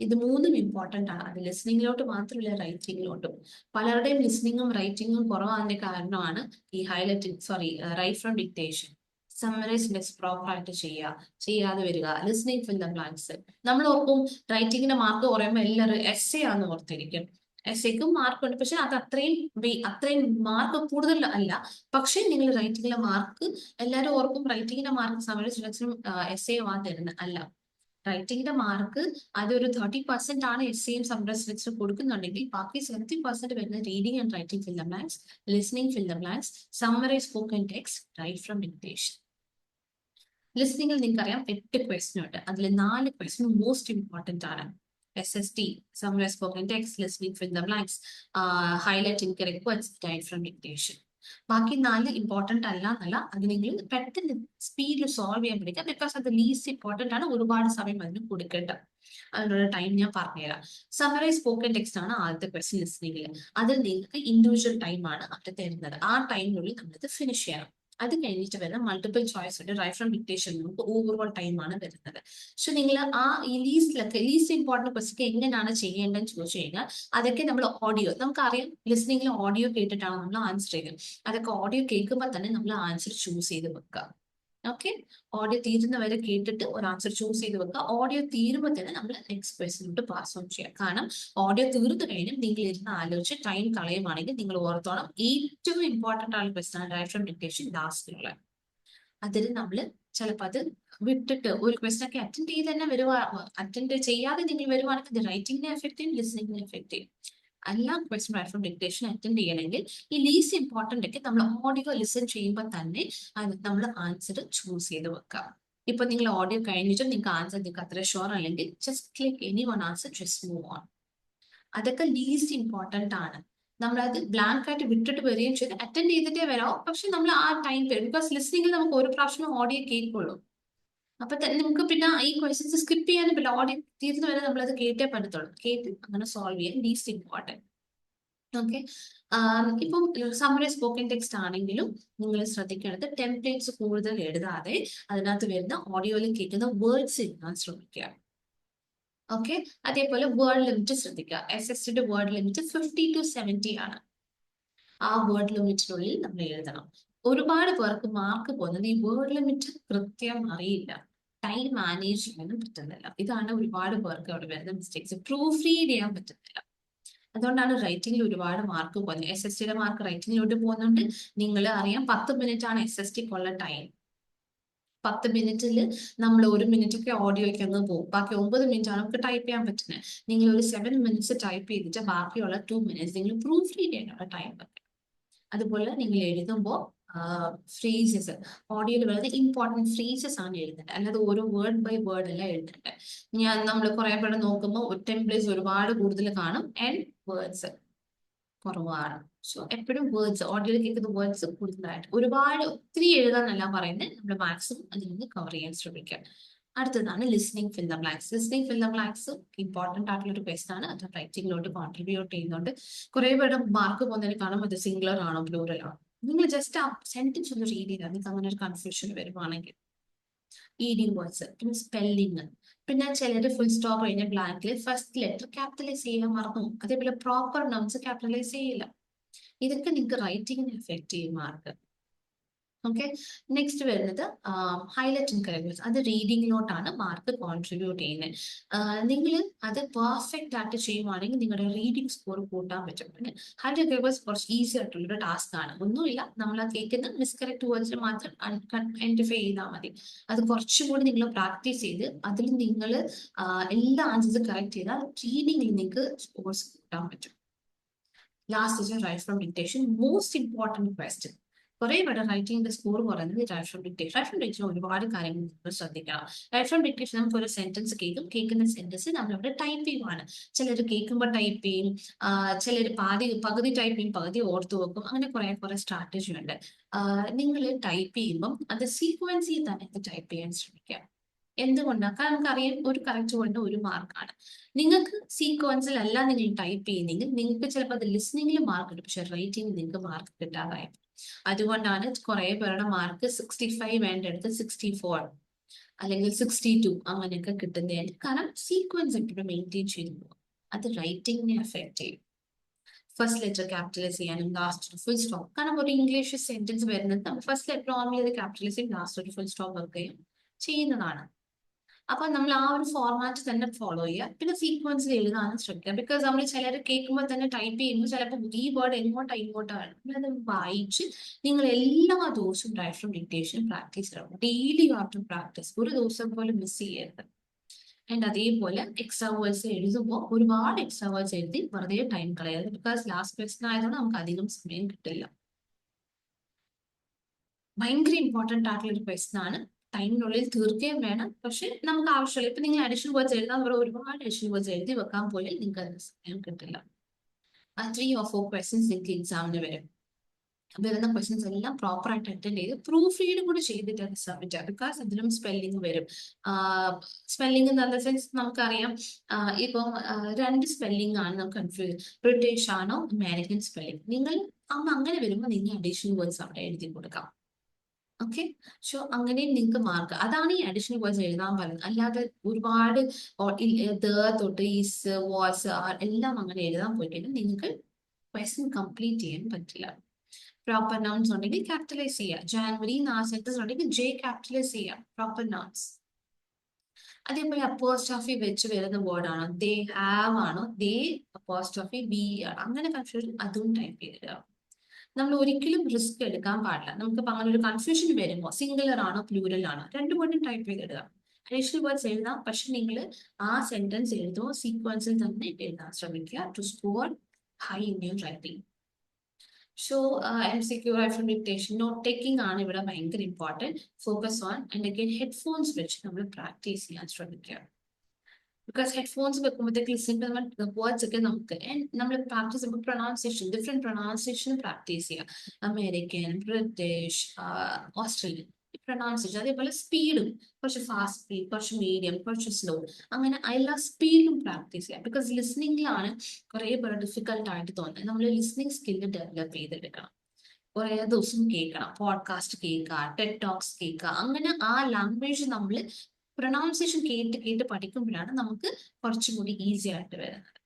ഇത് 3ഉം ഇമ്പോർട്ടന്റ് ആണ്. അത് ലിസ്ണിംഗിലോട്ട് മാത്രമല്ല റൈറ്റിംഗിലോട്ടും. പലരുടെയും ലിസ്ണിംഗും റൈറ്റിംഗും കുറവാതിന്റെ കാരണമാണ് ഈ write from dictation. Summarise less proper ആയിട്ട് ചെയ്യാതെ വരിക, ലിസ്ണിംഗ് ഫിൽ ദ ബ്ലാങ്ക്സ്. നമ്മൾ ഓർക്കും റൈറ്റിംഗിന്റെ മാർക്ക് കുറയുമ്പോൾ എല്ലാവരും essay ആണെന്ന് ഓർത്തിരിക്കും. എസ്സേക്കും മാർക്കുണ്ട്, പക്ഷെ അത് അത്രയും മാർക്ക് കൂടുതൽ അല്ല. പക്ഷെ നിങ്ങൾ റൈറ്റിംഗിലെ മാർക്ക് എല്ലാവരും ഓർക്കും റൈറ്റിംഗിന്റെ മാർക്ക് സമ്മറൈസ് സെലക്ഷനും essay ആവാൻ തരുന്നത് അല്ല. റൈറ്റിംഗിന്റെ മാർക്ക് അതൊരു 30% ആണ് എസ്സേയും സമ്മറൈസ് സെലക്ഷനും കൊടുക്കുന്നുണ്ടെങ്കിൽ ബാക്കി 70% വരുന്ന reading and writing fill the blanks, listening fill the blanks, summarize spoken text, write from dictation. ലിസ്ണിംഗിൽ നിങ്ങൾക്കറിയാം 8 ക്വസ്റ്റ്യൻ ഉണ്ട്. അതിൽ 4 ക്വസ്റ്റ്യൻ മോസ്റ്റ് ഇമ്പോർട്ടന്റ് ആണ്. SST, summarize spoken text, listening fill the blanks, highlight incorrect words, write from dictation. ബാക്കി 4 important അല്ല അത് നിങ്ങൾ പെട്ടെന്ന് സ്പീഡിൽ സോൾവ് ചെയ്യാൻ പഠിക്കുക, ബിക്കോസ് അത് ലീസ്റ്റ് ഇമ്പോർട്ടന്റ് ആണ്. ഒരുപാട് സമയം അതിന് കൊടുക്കേണ്ട. അതിനുള്ള ടൈം ഞാൻ പറഞ്ഞുതരാം. സമ്മറൈസ് സ്പോക്കൺ ടെക്സ്റ്റ് ആണ് ആദ്യത്തെ ക്വസ്റ്റ്യൻ ലിസ്ണിംഗിൽ. അതിൽ നിങ്ങൾക്ക് ഇൻഡിവിജ്വൽ ടൈം ആണ് അവിടെ തരുന്നത്. ആ ടൈമിനുള്ളിൽ നമ്മളിത് ഫിനിഷ് ചെയ്യണം. അത് കഴിഞ്ഞിട്ട് വരുന്ന മൾട്ടിപ്പിൾ ചോയ്സ് ഉണ്ട്, റൈറ്റ് ഫ്രം ഡിക്റ്റേഷൻ നമുക്ക് ഓവറോൾ ടൈം ആണ് വരുന്നത്. പക്ഷെ നിങ്ങൾ ഈ ലീസ്റ്റ് ഇമ്പോർട്ടന്റ് ക്വസ്റ്റ്യൻ എങ്ങനെയാണ് ചെയ്യേണ്ടതെന്ന് ചോദിച്ചു കഴിഞ്ഞാൽ അതൊക്കെ നമ്മൾ നമുക്കറിയാം ലിസ്ണിംഗിൽ ഓഡിയോ കേട്ടിട്ടാണ് നമ്മൾ ആൻസർ ചെയ്യുന്നത്. അതൊക്കെ ഓഡിയോ കേൾക്കുമ്പോൾ തന്നെ നമ്മൾ ആൻസർ ചൂസ് ചെയ്ത് വെക്കുക. ഓക്കെ, ഓഡിയോ തീരുന്നവരെ കേട്ടിട്ട് ഒരു ആൻസർ ചൂസ് ചെയ്ത് വെക്കുക. ഓഡിയോ തീരുമ്പോൾ തന്നെ നമ്മൾ നെക്സ്റ്റ് ക്വസ്റ്റ്യനിലോട്ട് പാസ് ഓൺ ചെയ്യാം. കാരണം ഓഡിയോ തീർന്നു കഴിഞ്ഞും നിങ്ങൾ ഇരുന്ന് ആലോചിച്ച് ടൈം കളയുവാണെങ്കിൽ നിങ്ങൾ ഓർത്തോണം ഏറ്റവും ഇമ്പോർട്ടന്റ് ആയ ക്വസ്റ്റ്യൻ ആണ് റൈറ്റ് ഫ്രം ഡിക്റ്റേഷൻ ലാസ്റ്റിലുള്ള. അതിൽ നമ്മൾ ചിലപ്പോൾ അത് വിട്ടിട്ട് ഒരു ക്വസ്റ്റ്യൻ ഒക്കെ അറ്റൻഡ് ചെയ്യാതെ നിങ്ങൾ വരുവാണെങ്കിൽ റൈറ്റിംഗിനെ എഫക്ട് ചെയ്യും, ലിസണിങ്ങിനെ എഫക്ട് ചെയ്യും. എല്ലാ question write from dictation attend ചെയ്യണമെങ്കിൽ ഈ ലീസ്റ്റ് ഇമ്പോർട്ടന്റ് ഒക്കെ നമ്മൾ ഓഡിയോ ലിസൺ ചെയ്യുമ്പോൾ തന്നെ നമ്മൾ ആൻസർ ചൂസ് ചെയ്ത് വെക്കാം. ഇപ്പൊ നിങ്ങൾ ഓഡിയോ കഴിഞ്ഞിട്ട് നിങ്ങൾക്ക് ആൻസർ നിങ്ങൾക്ക് അത്ര ഷുവർ അല്ലെങ്കിൽ just click any one answer, just move on. അതൊക്കെ ലീസ്റ്റ് ഇമ്പോർട്ടന്റ് ആണ്. നമ്മളത് ബ്ലാങ്ക് ആയിട്ട് വിട്ടിട്ട് വരികയും ചെയ്ത് അറ്റൻഡ് ചെയ്തിട്ടേ വരാം. പക്ഷെ നമ്മൾ ആ ടൈം വരും, ബിക്കോസ് ലിസണിങ്ങിൽ നമുക്ക് ഒരു പ്രാവശ്യം ഓഡിയോ കേൾക്കുള്ളൂ. അപ്പൊ തന്നെ നമുക്ക് പിന്നെ ഈ ക്വസ്റ്റ്യൻസ് സ്കിപ്പ് ചെയ്യാനും പറ്റില്ല. ഓഡിയോ തീർന്നു വരെ നമ്മളത് കേട്ടേ പറ്റത്തുള്ളൂ. കേട്ട് അങ്ങനെ സോൾവ് ചെയ്യാൻ ലീസ്റ്റ് ഇമ്പോർട്ടന്റ്. ഓക്കെ, ഇപ്പം സമ്മറൈസ് സ്പോക്കൺ ടെക്സ്റ്റ് ആണെങ്കിലും നിങ്ങൾ ശ്രദ്ധിക്കേണ്ടത് ടെംപ്ലേറ്റ്സ് കൂടുതൽ എഴുതാതെ അതിനകത്ത് വരുന്ന ഓഡിയോയിൽ കേൾക്കുന്ന വേർഡ്സ് എഴുതാൻ ശ്രമിക്കുക. ഓക്കെ, അതേപോലെ വേർഡ് ലിമിറ്റ് ശ്രദ്ധിക്കുക. SSTയുടെ വേർഡ് ലിമിറ്റ് 50 to 70 ആണ്. ആ വേർഡ് ലിമിറ്റിനുള്ളിൽ നമ്മൾ എഴുതണം. ഒരുപാട് പേർക്ക് മാർക്ക് പോകുന്നത് ഈ വേർഡ് ലിമിറ്റ് കൃത്യം അറിയില്ല, ടൈം മാനേജ് ചെയ്യാനും പറ്റുന്നില്ല. ഇതാണ് ഒരുപാട് പേർക്ക് അവിടെ വരുന്ന മിസ്റ്റേക്സ്. പ്രൂഫ് റീഡ് ചെയ്യാൻ പറ്റുന്നില്ല. അതുകൊണ്ടാണ് റൈറ്റിംഗിൽ ഒരുപാട് മാർക്ക് പോകുന്നത്. SSTയുടെ മാർക്ക് റൈറ്റിംഗിലോട്ട് പോകുന്നുണ്ട്. നിങ്ങൾ അറിയാം 10 മിനിറ്റ് ആണ് SSTക്കുള്ള ടൈം. 10 മിനിറ്റിൽ നമ്മൾ 1 മിനിറ്റൊക്കെ ഓഡിയോയ്ക്ക് അങ്ങ് പോകും. ബാക്കി 9 മിനിറ്റ് ആണ് നമുക്ക് ടൈപ്പ് ചെയ്യാൻ പറ്റുന്നത്. നിങ്ങൾ ഒരു 7 മിനിറ്റ്സ് ടൈപ്പ് ചെയ്തിട്ട് ബാക്കിയുള്ള 2 മിനിറ്റ്സ് നിങ്ങൾ പ്രൂഫ് റീഡ് ചെയ്യാനുള്ള ടൈം വെക്കും. അതുപോലെ നിങ്ങൾ എഴുതുമ്പോൾ ഫ്രേസസ്, ഓഡിയോയിൽ വരുന്ന ഇമ്പോർട്ടൻറ്റ് ഫ്രേസസ് ആണ് എഴുതേണ്ടത്, അല്ലാതെ ഓരോ വേർഡ് ബൈ വേർഡ് അല്ല എഴുതേണ്ടത്. നമ്മൾ കുറെ പേരെ നോക്കുമ്പോൾ ടെംപ്ലേറ്റ്സ് ഒരുപാട് കൂടുതൽ കാണും ആൻഡ് വേർഡ്സ് കുറവാണ്. സോ എപ്പോഴും വേർഡ്സ്, ഓഡിയോയിൽ കേൾക്കുന്ന വേർഡ്സ് കൂടുതലായിട്ട് ഒരുപാട് ഒത്തിരി എഴുതാനല്ല പറയുന്നത്, നമ്മൾ മാക്സിമം അതിൽ നിന്ന് കവർ ചെയ്യാൻ ശ്രമിക്കാം. അടുത്തതാണ് listening fill the blanks. Listening fill the blanks important ആയിട്ടുള്ള ഒരു ക്വസ്റ്റൻ ആണ്. അത് റൈറ്റിംഗിലോട്ട് കോൺട്രിബ്യൂട്ട് ചെയ്യുന്നുണ്ട്. കുറെ പേരുടെ മാർക്ക് പോകുന്നതിന് കാണും അത് സിംഗുലർ ആണോ പ്ലൂറൽ ആണോ. നിങ്ങൾ ജസ്റ്റ് ആ സെന്റൻസ് ഒന്ന് റീഡ് ചെയ്താൽ നിങ്ങൾക്ക് അങ്ങനെ ഒരു കൺഫ്യൂഷൻ വരുവാണെങ്കിൽ, ഈഡിങ് വേർഡ്സ്, പിന്നെ സ്പെല്ലിങ്, പിന്നെ ചിലർ ഫുൾ സ്റ്റോപ്പ് കഴിഞ്ഞ ബ്ലാങ്കിൽ ഫസ്റ്റ് ലെറ്റർ ക്യാപിറ്റലൈസ് ചെയ്യാൻ മറന്നു. അതേപോലെ പ്രോപ്പർ നൗൺസ് ക്യാപിറ്റലൈസ് ചെയ്യില്ല. ഇതൊക്കെ നിങ്ങൾക്ക് റൈറ്റിങ്ങിനെ എഫക്ട് ചെയ്യും മാർക്ക്. ഓക്കെ, നെക്സ്റ്റ് വരുന്നത് ഹൈലൈറ്റ് ആൻഡ് കറക്റ്റ്. അത് റീഡിങ്ങിലോട്ടാണ് മാർക്ക് കോൺട്രിബ്യൂട്ട് ചെയ്യുന്നത്. നിങ്ങൾ അത് പെർഫെക്റ്റ് ആയിട്ട് ചെയ്യുവാണെങ്കിൽ നിങ്ങളുടെ റീഡിങ് സ്കോർ കൂട്ടാൻ പറ്റും. പിന്നെ ഹൈലൈറ്റ് കറക്റ്റ് കുറച്ച് ഈസി ആയിട്ടുള്ളൊരു ടാസ്ക് ആണ്. ഒന്നുമില്ല, നമ്മൾ ആ കേൾക്കുന്ന മിസ്കറക്റ്റ് വേർഡ്സിൽ മാത്രം ഐഡന്റിഫൈ ചെയ്താൽ മതി. അത് കുറച്ചും കൂടി നിങ്ങൾ പ്രാക്ടീസ് ചെയ്ത് അതിൽ നിങ്ങൾ എല്ലാ ആൻസേഴ്സും കറക്റ്റ് ചെയ്താൽ റീഡിങ്ങിൽ നിങ്ങൾക്ക് സ്കോർസ് കൂട്ടാൻ പറ്റും. Last is write from dictation, most important question. കുറെ പേരുടെ റൈറ്റിംഗിന്റെ സ്കോർ പറയുന്നത് write from dictation. Write from dictation ഒരുപാട് കാര്യങ്ങൾ നമ്മൾ ശ്രദ്ധിക്കണം. റൈറ്റ് ഫ്രം ഡിക്റ്റേഷൻ നമുക്ക് ഒരു സെന്റൻസ് കേൾക്കുന്ന സെന്റൻസ് നമ്മളിവിടെ ടൈപ്പ് ചെയ്യുവാണ്. ചിലർ കേൾക്കുമ്പോൾ ടൈപ്പ് ചെയ്യും, ചിലർ പകുതി ടൈപ്പ് ചെയ്യും, പകുതി ഓർത്ത് വെക്കും. അങ്ങനെ കുറെ സ്ട്രാറ്റജി ഉണ്ട്. നിങ്ങൾ ടൈപ്പ് ചെയ്യുമ്പം അത് സീക്വൻസിൽ തന്നെ ടൈപ്പ് ചെയ്യാൻ ശ്രമിക്കുക. എന്തുകൊണ്ടാണ്? കാരണം നമുക്കറിയാം ഒരു കറക്റ്റ് കൊണ്ട് 1 മാർക്കാണ്. നിങ്ങൾക്ക് സീക്വൻസിൽ അല്ല നിങ്ങൾ ടൈപ്പ് ചെയ്യുന്നെങ്കിൽ നിങ്ങൾക്ക് ചിലപ്പോൾ അത് ലിസ്ണിംഗിൽ മാർക്ക് കിട്ടും, പക്ഷെ റൈറ്റിംഗ് നിങ്ങൾക്ക് മാർക്ക് കിട്ടാതായത്. അതുകൊണ്ടാണ് കുറെ പേരുടെ മാർക്ക് 65 വേണ്ടടുത്ത് 64 അല്ലെങ്കിൽ 62 അങ്ങനെയൊക്കെ കിട്ടുന്നതിന്. കാരണം സീക്വൻസ് എപ്പോഴും മെയിൻറ്റെയിൻ ചെയ്തു പോകും. അത് റൈറ്റിംഗിനെ എഫക്ട് ചെയ്യും. ഫസ്റ്റ് ലെറ്റർ ക്യാപിറ്റലൈസ് ചെയ്യാനും ലാസ്റ്റ് ഫുൾ സ്റ്റോപ്പ്. കാരണം ഒരു ഇംഗ്ലീഷ് സെന്റൻസ് വരുന്നത് നമ്മൾ ഫസ്റ്റ് ലെറ്റർ നോർമലി അത് ക്യാപിറ്റലൈസ് ചെയ്യും, ലാസ്റ്റ് ഒരു ഫുൾ സ്റ്റോപ്പ് വെക്കുകയും ചെയ്യുന്നതാണ്. അപ്പൊ നമ്മൾ ആ ഒരു ഫോർമാറ്റ് തന്നെ ഫോളോ ചെയ്യുക. പിന്നെ സീക്വൻസിൽ എഴുതാനും ശ്രമിക്കുക. ബിക്കോസ് നമ്മൾ ചിലർ കേൾക്കുമ്പോൾ തന്നെ ടൈപ്പ് ചെയ്യുമ്പോൾ ചിലപ്പോൾ ഈ വേർഡ് ഇങ്ങോട്ടാണ്. നമ്മളത് വായിച്ച് നിങ്ങൾ എല്ലാ ദിവസവും റൈറ്റ് ഫ്രം ഡിക്റ്റേഷൻ പ്രാക്ടീസ് ചെയ്യണം. Daily you have to practice. ഒരു ദിവസം പോലും മിസ് ചെയ്യരുത്. ആൻഡ് അതേപോലെ എക്സ്ട്രാ വേർഡ്സ് എഴുതുമ്പോൾ ഒരുപാട് എക്സ്ട്രാ വേർഡ്സ് എഴുതി വെറുതെ ടൈം കളയരുത്. ബിക്കോസ് ലാസ്റ്റ് ക്വസ്റ്റൻ ആയതുകൊണ്ട് നമുക്ക് അധികം സമയം കിട്ടില്ല. ഭയങ്കര ഇമ്പോർട്ടൻ്റ് ആയിട്ടുള്ള ഒരു ക്വസ്റ്റൻ ആണ്. ടൈമിനുള്ളിൽ തീർക്കുകയും വേണം. പക്ഷെ നമുക്ക് ആവശ്യമില്ല. ഇപ്പൊ നിങ്ങൾ അഡീഷണൽ വേർഡ്സ് എഴുതാൻ ഒരുപാട് അഡീഷണൽ വേർഡ്സ് എഴുതി വെക്കാൻ പോയാൽ നിങ്ങൾക്ക് അതിന് സമയം കിട്ടില്ല. 3 or 4 ക്വസ്റ്റ്യൻസ് നിങ്ങൾക്ക് എക്സാമിന് വരും. വരുന്ന ക്വസ്റ്റ്യൻസ് എല്ലാം പ്രോപ്പർ ആയിട്ട് അറ്റൻഡ് ചെയ്ത് പ്രൂഫ് റീഡ് കൂടി ചെയ്തിട്ട് അത് സബ്മിറ്റ് ചെയ്യാം. ബിക്കോസ് അതിലും സ്പെല്ലിംഗ് വരും. സ്പെല്ലിംഗ് എന്ന് പറഞ്ഞ സെൻസ് നമുക്കറിയാം, ഇപ്പം 2 സ്പെല്ലിംഗ് ആണ് നമുക്ക് കൺഫ്യൂസ്. ബ്രിട്ടീഷ് ആണോ അമേരിക്കൻ സ്പെല്ലിംഗ്. നിങ്ങൾ അങ്ങനെ വരുമ്പോൾ നിങ്ങൾ അഡീഷണൽ വേർഡ്സ് അവിടെ എഴുതി കൊടുക്കാം. ഓക്കെ, സോ അങ്ങനെയും നിങ്ങൾക്ക് മാർക്ക്. അതാണ് ഈ അഡീഷണൽ വേർഡ്സ് എഴുതാൻ പറയുന്നത്. അല്ലാതെ ഒരുപാട് തൊട്ട് ഈസ് വാസ് എല്ലാം അങ്ങനെ എഴുതാൻ പോയി കഴിഞ്ഞാൽ നിങ്ങൾക്ക് ക്വസ്റ്റ്യൻ കംപ്ലീറ്റ് ചെയ്യാൻ പറ്റില്ല. പ്രോപ്പർ നൗൺസ് ഉണ്ടെങ്കിൽ ക്യാപിറ്റലൈസ് ചെയ്യുക. ജാനുവരി സെന്റൻസ് ഉണ്ടെങ്കിൽ ജെ ക്യാപിറ്റലൈസ് ചെയ്യുക. Proper nouns. അതേപോലെ അപ്പോസ്ട്രോഫി വെച്ച് വരുന്ന വേർഡ് ആണോ, ദേ ഹാവ് ആണോ, ദേ അപ്പോസ്ട്രോഫി ബി ആണോ, അങ്ങനെ കൺഫ്യൂഷൻ അതും ടൈപ്പ് ചെയ്തിടുക. നമ്മൾ ഒരിക്കലും റിസ്ക് എടുക്കാൻ പാടില്ല. നമുക്ക് അങ്ങനെ ഒരു കൺഫ്യൂഷൻ വരുമ്പോൾ സിംഗുലർ ആണോ പ്ലൂരൽ ആണോ 2 വേർഡും ടൈപ്പ് ചെയ്തിടുക. അഡീഷണൽ വേർഡ്സ് എഴുതാം, പക്ഷെ നിങ്ങൾ ആ സെന്റൻസ് എഴുതുമ്പോൾ സീക്വൻസിൽ തന്നെ എഴുതാൻ ശ്രമിക്കുക to score high in your writing. So MCQ write from dictation note taking ആണ് ഇവിടെ ഭയങ്കര important. Focus on and again headphones വെച്ച് നമ്മൾ പ്രാക്ടീസ് ചെയ്യാൻ ശ്രമിക്കുക. ബിക്കോസ് ഹെഡ്ഫോൺസ് വെക്കുമ്പോഴത്തേക്ക് ലിസൺ വേർഡ്സ് ഒക്കെ നമുക്ക് നമ്മൾ പ്രാക്ടീസ് ചെയ്യുമ്പോൾ പ്രൊണൗൺസിയേഷൻ ഡിഫറെന്റ് പ്രൊണൗൺസിയേഷൻ പ്രാക്ടീസ് ചെയ്യുക. American, British, Australian pronunciation. അതേപോലെ സ്പീഡും കുറച്ച് ഫാസ്റ്റ് സ്പീഡ്, കുറച്ച് മീഡിയം, കുറച്ച് സ്ലോ, അങ്ങനെ എല്ലാ സ്പീഡും പ്രാക്ടീസ് ചെയ്യാം. ബിക്കോസ് ലിസ്ണിംഗിലാണ് കുറെ പേര് ഡിഫിക്കൽട്ട് ആയിട്ട് തോന്നുന്നത്. നമ്മൾ ലിസ്ണിംഗ് സ്കില്ല് ഡെവലപ്പ് ചെയ്തെടുക്കണം. കുറെ ദിവസം കേൾക്കണം, പോഡ്കാസ്റ്റ് കേൾക്കുക, ടെഡ് ടോക്സ് കേൾക്കുക. അങ്ങനെ ആ ലാംഗ്വേജ് നമ്മൾ പ്രൊണൗൺസിയേഷൻ കേട്ട് പഠിക്കുമ്പോഴാണ് നമുക്ക് കുറച്ചും കൂടി ഈസി ആയിട്ട് വരുന്നത്.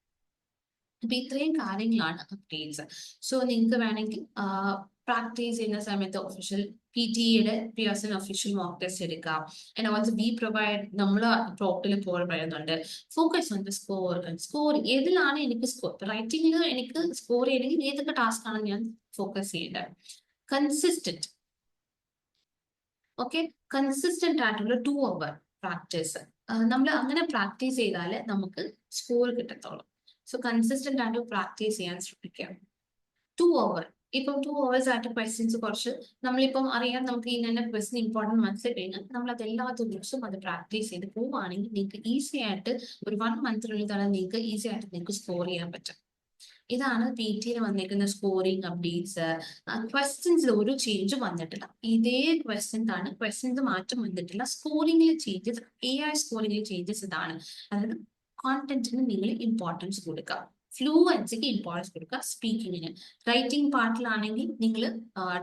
അപ്പൊ ഇത്രയും കാര്യങ്ങളാണ് അപ്ഡേറ്റ്സ്. സോ നിങ്ങൾക്ക് വേണമെങ്കിൽ പ്രാക്ടീസ് ചെയ്യുന്ന സമയത്ത് ഒഫീഷ്യൽ PTEയുടെ പിയേഴ്സൺ ഒഫീഷ്യൽ മോക്ക് ടെസ്റ്റ് എടുക്കാം. ആൻഡ് ഓൾസോ വി പ്രൊവൈഡ്, നമ്മൾ പ്രോപ്റ്റിൽ പറയുന്നുണ്ട് ഫോക്കസ് ഓൺ ദ സ്കോർ. ഏതിലാണ് എനിക്ക് സ്കോർ, റൈറ്റിംഗിൽ എനിക്ക് സ്കോർ ചെയ്യണമെങ്കിൽ ഏതൊക്കെ ടാസ്ക് ആണ് ഞാൻ ഫോക്കസ് ചെയ്യേണ്ടത്. കൺസിസ്റ്റന്റ്. ഓക്കെ, കൺസിസ്റ്റന്റ് ആയിട്ടുള്ള 2 hour പ്രാക്ടീസ്. നമ്മൾ അങ്ങനെ പ്രാക്ടീസ് ചെയ്താൽ നമുക്ക് സ്കോർ കിട്ടത്തുള്ളൂ. സോ കൺസിസ്റ്റന്റ് ആയിട്ട് പ്രാക്ടീസ് ചെയ്യാൻ ശ്രമിക്കാം. 2 hour, ഇപ്പം 2 hours ആയിട്ട് ക്വസ്റ്റ്യൻസ് കുറച്ച് നമ്മളിപ്പം അറിയാം, നമുക്ക് ഇന്ന ക്വസ്റ്റ്യൻ ഇമ്പോർട്ടൻറ്റ് മനസ്സിൽ കഴിഞ്ഞാൽ നമ്മൾ അത് എല്ലാ ദിവസവും അത് പ്രാക്ടീസ് ചെയ്ത് പോവുകയാണെങ്കിൽ നിങ്ങൾക്ക് ഈസി ആയിട്ട് ഒരു 1 month തന്നെ നിങ്ങൾക്ക് ഈസി ആയിട്ട് നിങ്ങൾക്ക് സ്കോർ ചെയ്യാൻ പറ്റും. ഇതാണ് PT വന്നിരിക്കുന്ന സ്കോറിംഗ് അപ്ഡേറ്റ്സ്. ക്വസ്റ്റ്യൻസിൽ ഒരു ചേഞ്ച് വന്നിട്ടില്ല, ഇതേ ക്വസ്റ്റ്യൻസ് മാറ്റം വന്നിട്ടില്ല. സ്കോറിംഗിൽ ചേഞ്ചസ്, AI സ്കോറിംഗിൽ ചേഞ്ചസ് ഇതാണ്. അതായത് കോണ്ടന്റിന് നിങ്ങൾ ഇമ്പോർട്ടൻസ് കൊടുക്കുക, ഫ്ലൂവൻസിക്ക് ഇമ്പോർട്ടൻസ് കൊടുക്കുക, സ്പീക്കിങ്ങിന്. റൈറ്റിംഗ് പാർട്ടിലാണെങ്കിൽ നിങ്ങൾ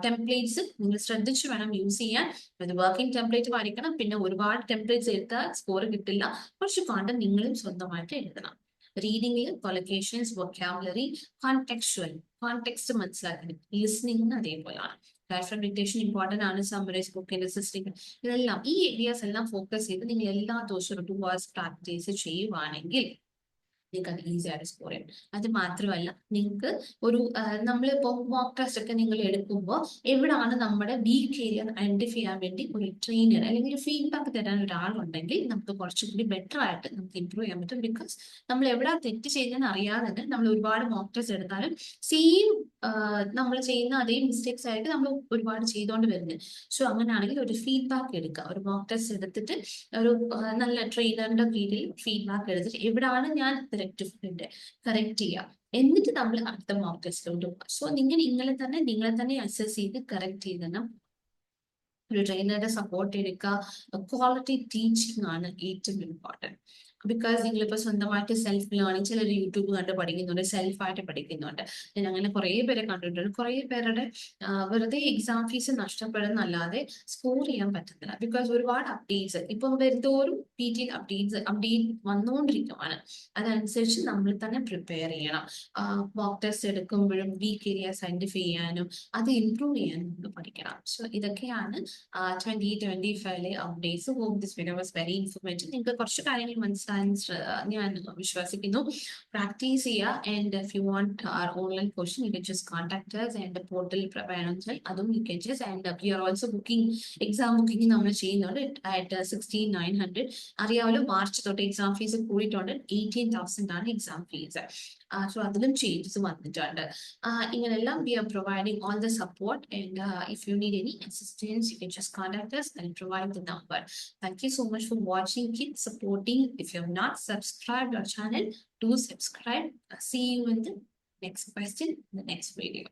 ടെംപ്ലേറ്റ്സ് നിങ്ങൾ ശ്രദ്ധിച്ച് വേണം യൂസ് ചെയ്യാൻ. അത് വർക്കിംഗ് ടെംപ്ലേറ്റ് വരയ്ക്കണം. പിന്നെ ഒരുപാട് ടെംപ്ലേറ്റ്സ് എടുത്താൽ സ്കോർ കിട്ടില്ല. കുറച്ച് കോണ്ടന്റ് നിങ്ങളും സ്വന്തമായിട്ട് എഴുതണം. റീഡിംഗിൽ കൊളക്കേഷൻസ്, വൊക്കാബുലറി, കോണ്ടെക്സ്റ്റ് മനസ്സിലാക്കണം. ലിസ്ണിംഗ് അതേപോലെയാണ്. ഡിക്റ്റേഷൻ ഇമ്പോർട്ടന്റ് ആണ്. സമ്മറൈസ്, ബുക്കിന്റെ സിസ്റ്റിംഗ്, ഇതെല്ലാം ഈ ഏരിയാസ് എല്ലാം ഫോക്കസ് ചെയ്ത് നിങ്ങൾ എല്ലാ ദിവസവും 2 hours പ്രാക്ടീസ് ചെയ്യുവാണെങ്കിൽ നിങ്ങൾക്ക് അത് ഈസി ആയിട്ട് സ്കോർ ചെയ്യും. അത് മാത്രമല്ല, നിങ്ങൾക്ക് ഒരു നമ്മളിപ്പോൾ മോക്ക് ടെസ്റ്റ് ഒക്കെ നിങ്ങൾ എടുക്കുമ്പോൾ എവിടാണ് നമ്മുടെ വീക്ക് ഏരിയ ഐഡന്റിഫൈ ചെയ്യാൻ വേണ്ടി ഒരു ട്രെയിനർ അല്ലെങ്കിൽ ഫീഡ്ബാക്ക് തരാൻ ഒരാളുണ്ടെങ്കിൽ നമുക്ക് കുറച്ചുകൂടി ബെറ്റർ ആയിട്ട് നമുക്ക് ഇമ്പ്രൂവ് ചെയ്യാൻ പറ്റും. ബിക്കോസ് നമ്മൾ എവിടെ തെറ്റ് ചെയ്യുന്നതെന്ന് അറിയാതെ തന്നെ നമ്മൾ ഒരുപാട് മോക്ക് ടെസ്റ്റ് എടുത്താലും സെയിം നമ്മൾ ചെയ്യുന്ന അതേ മിസ്റ്റേക്സ് ആയിട്ട് നമ്മൾ ഒരുപാട് ചെയ്തുകൊണ്ട് വരുന്നത്. സോ അങ്ങനെയാണെങ്കിൽ ഒരു ഫീഡ്ബാക്ക് എടുക്കുക. ഒരു മോക്ക് ടെസ്റ്റ് എടുത്തിട്ട് ഒരു നല്ല ട്രെയിനറിന്റെ കീഴിൽ ഫീഡ്ബാക്ക് എടുത്തിട്ട് എവിടാണ് ഞാൻ കറക്റ്റ് ചെയ്യുക, എന്നിട്ട് നമ്മൾ അടുത്ത മോക്ക് ടെസ്റ്റിലോട്ട് പോകുക. സോ നിങ്ങളെ തന്നെ അസസ് ചെയ്ത് കറക്റ്റ് ചെയ്ത് തന്നെ ഒരു ട്രെയിനറുടെ സപ്പോർട്ട് എടുക്കുക. ക്വാളിറ്റി ടീച്ചിങ് ആണ് ഏറ്റവും ഇമ്പോർട്ടൻറ്റ്. ബിക്കോസ് നിങ്ങളിപ്പോൾ സ്വന്തമായിട്ട് സെൽഫ് ലേണിംഗ്, ചിലർ യൂട്യൂബ് കണ്ട് പഠിക്കുന്നുണ്ട്, സെൽഫായിട്ട് പഠിക്കുന്നുണ്ട്. ഞാൻ അങ്ങനെ കുറേ പേരെ കണ്ടിട്ടുണ്ട്. കുറേ പേരുടെ വെറുതെ എക്സാം ഫീസ് നഷ്ടപ്പെടുന്നല്ലാതെ സ്കോർ ചെയ്യാൻ പറ്റുന്നില്ല. ബിക്കോസ് ഒരുപാട് അപ്ഡേറ്റ്സ് ഇപ്പം വരുന്നതോറും PT അപ്ഡേറ്റ് വന്നുകൊണ്ടിരിക്കുകയാണ്. അതനുസരിച്ച് നമ്മൾ തന്നെ പ്രിപ്പയർ ചെയ്യണം. മോക്ക് ടെസ്റ്റ് എടുക്കുമ്പോഴും വീക്ക് ഏരിയാസ് ഐഡന്റിഫൈ ചെയ്യാനും അത് ഇംപ്രൂവ് ചെയ്യാനും നമ്മൾ പഠിക്കണം. സോ ഇതൊക്കെയാണ് 2025 updates. Hope this video was very informative. നിങ്ങൾക്ക് കുറച്ച് കാര്യങ്ങൾ മനസ്സിലാക്കാൻ ഞാൻ വിശ്വസിക്കുന്നു. പ്രാക്ടീസ് ചെയ്യുക. And if you want our online coaching you can just contact us. And portal വേണമെങ്കിൽ അതും you can just. And we are also booking, exam booking നമ്മൾ ചെയ്യുന്നുണ്ട് അറ്റ് 16,900. അറിയാമല്ലോ, മാർച്ച് തൊട്ട് എക്സാം ഫീസ് കൂടിയിട്ടുണ്ട്. 18,000 ആണ് എക്സാം ഫീസ്. സോ അതിലും changes വന്നിട്ടുണ്ട്. ഇങ്ങനെല്ലാം we are providing all the support. And if you need any assistance, you can just contact us and provide the number. Thank you so much for watching. Keep supporting. If you have not subscribed our channel, do subscribe. See you in the next question, in the next video.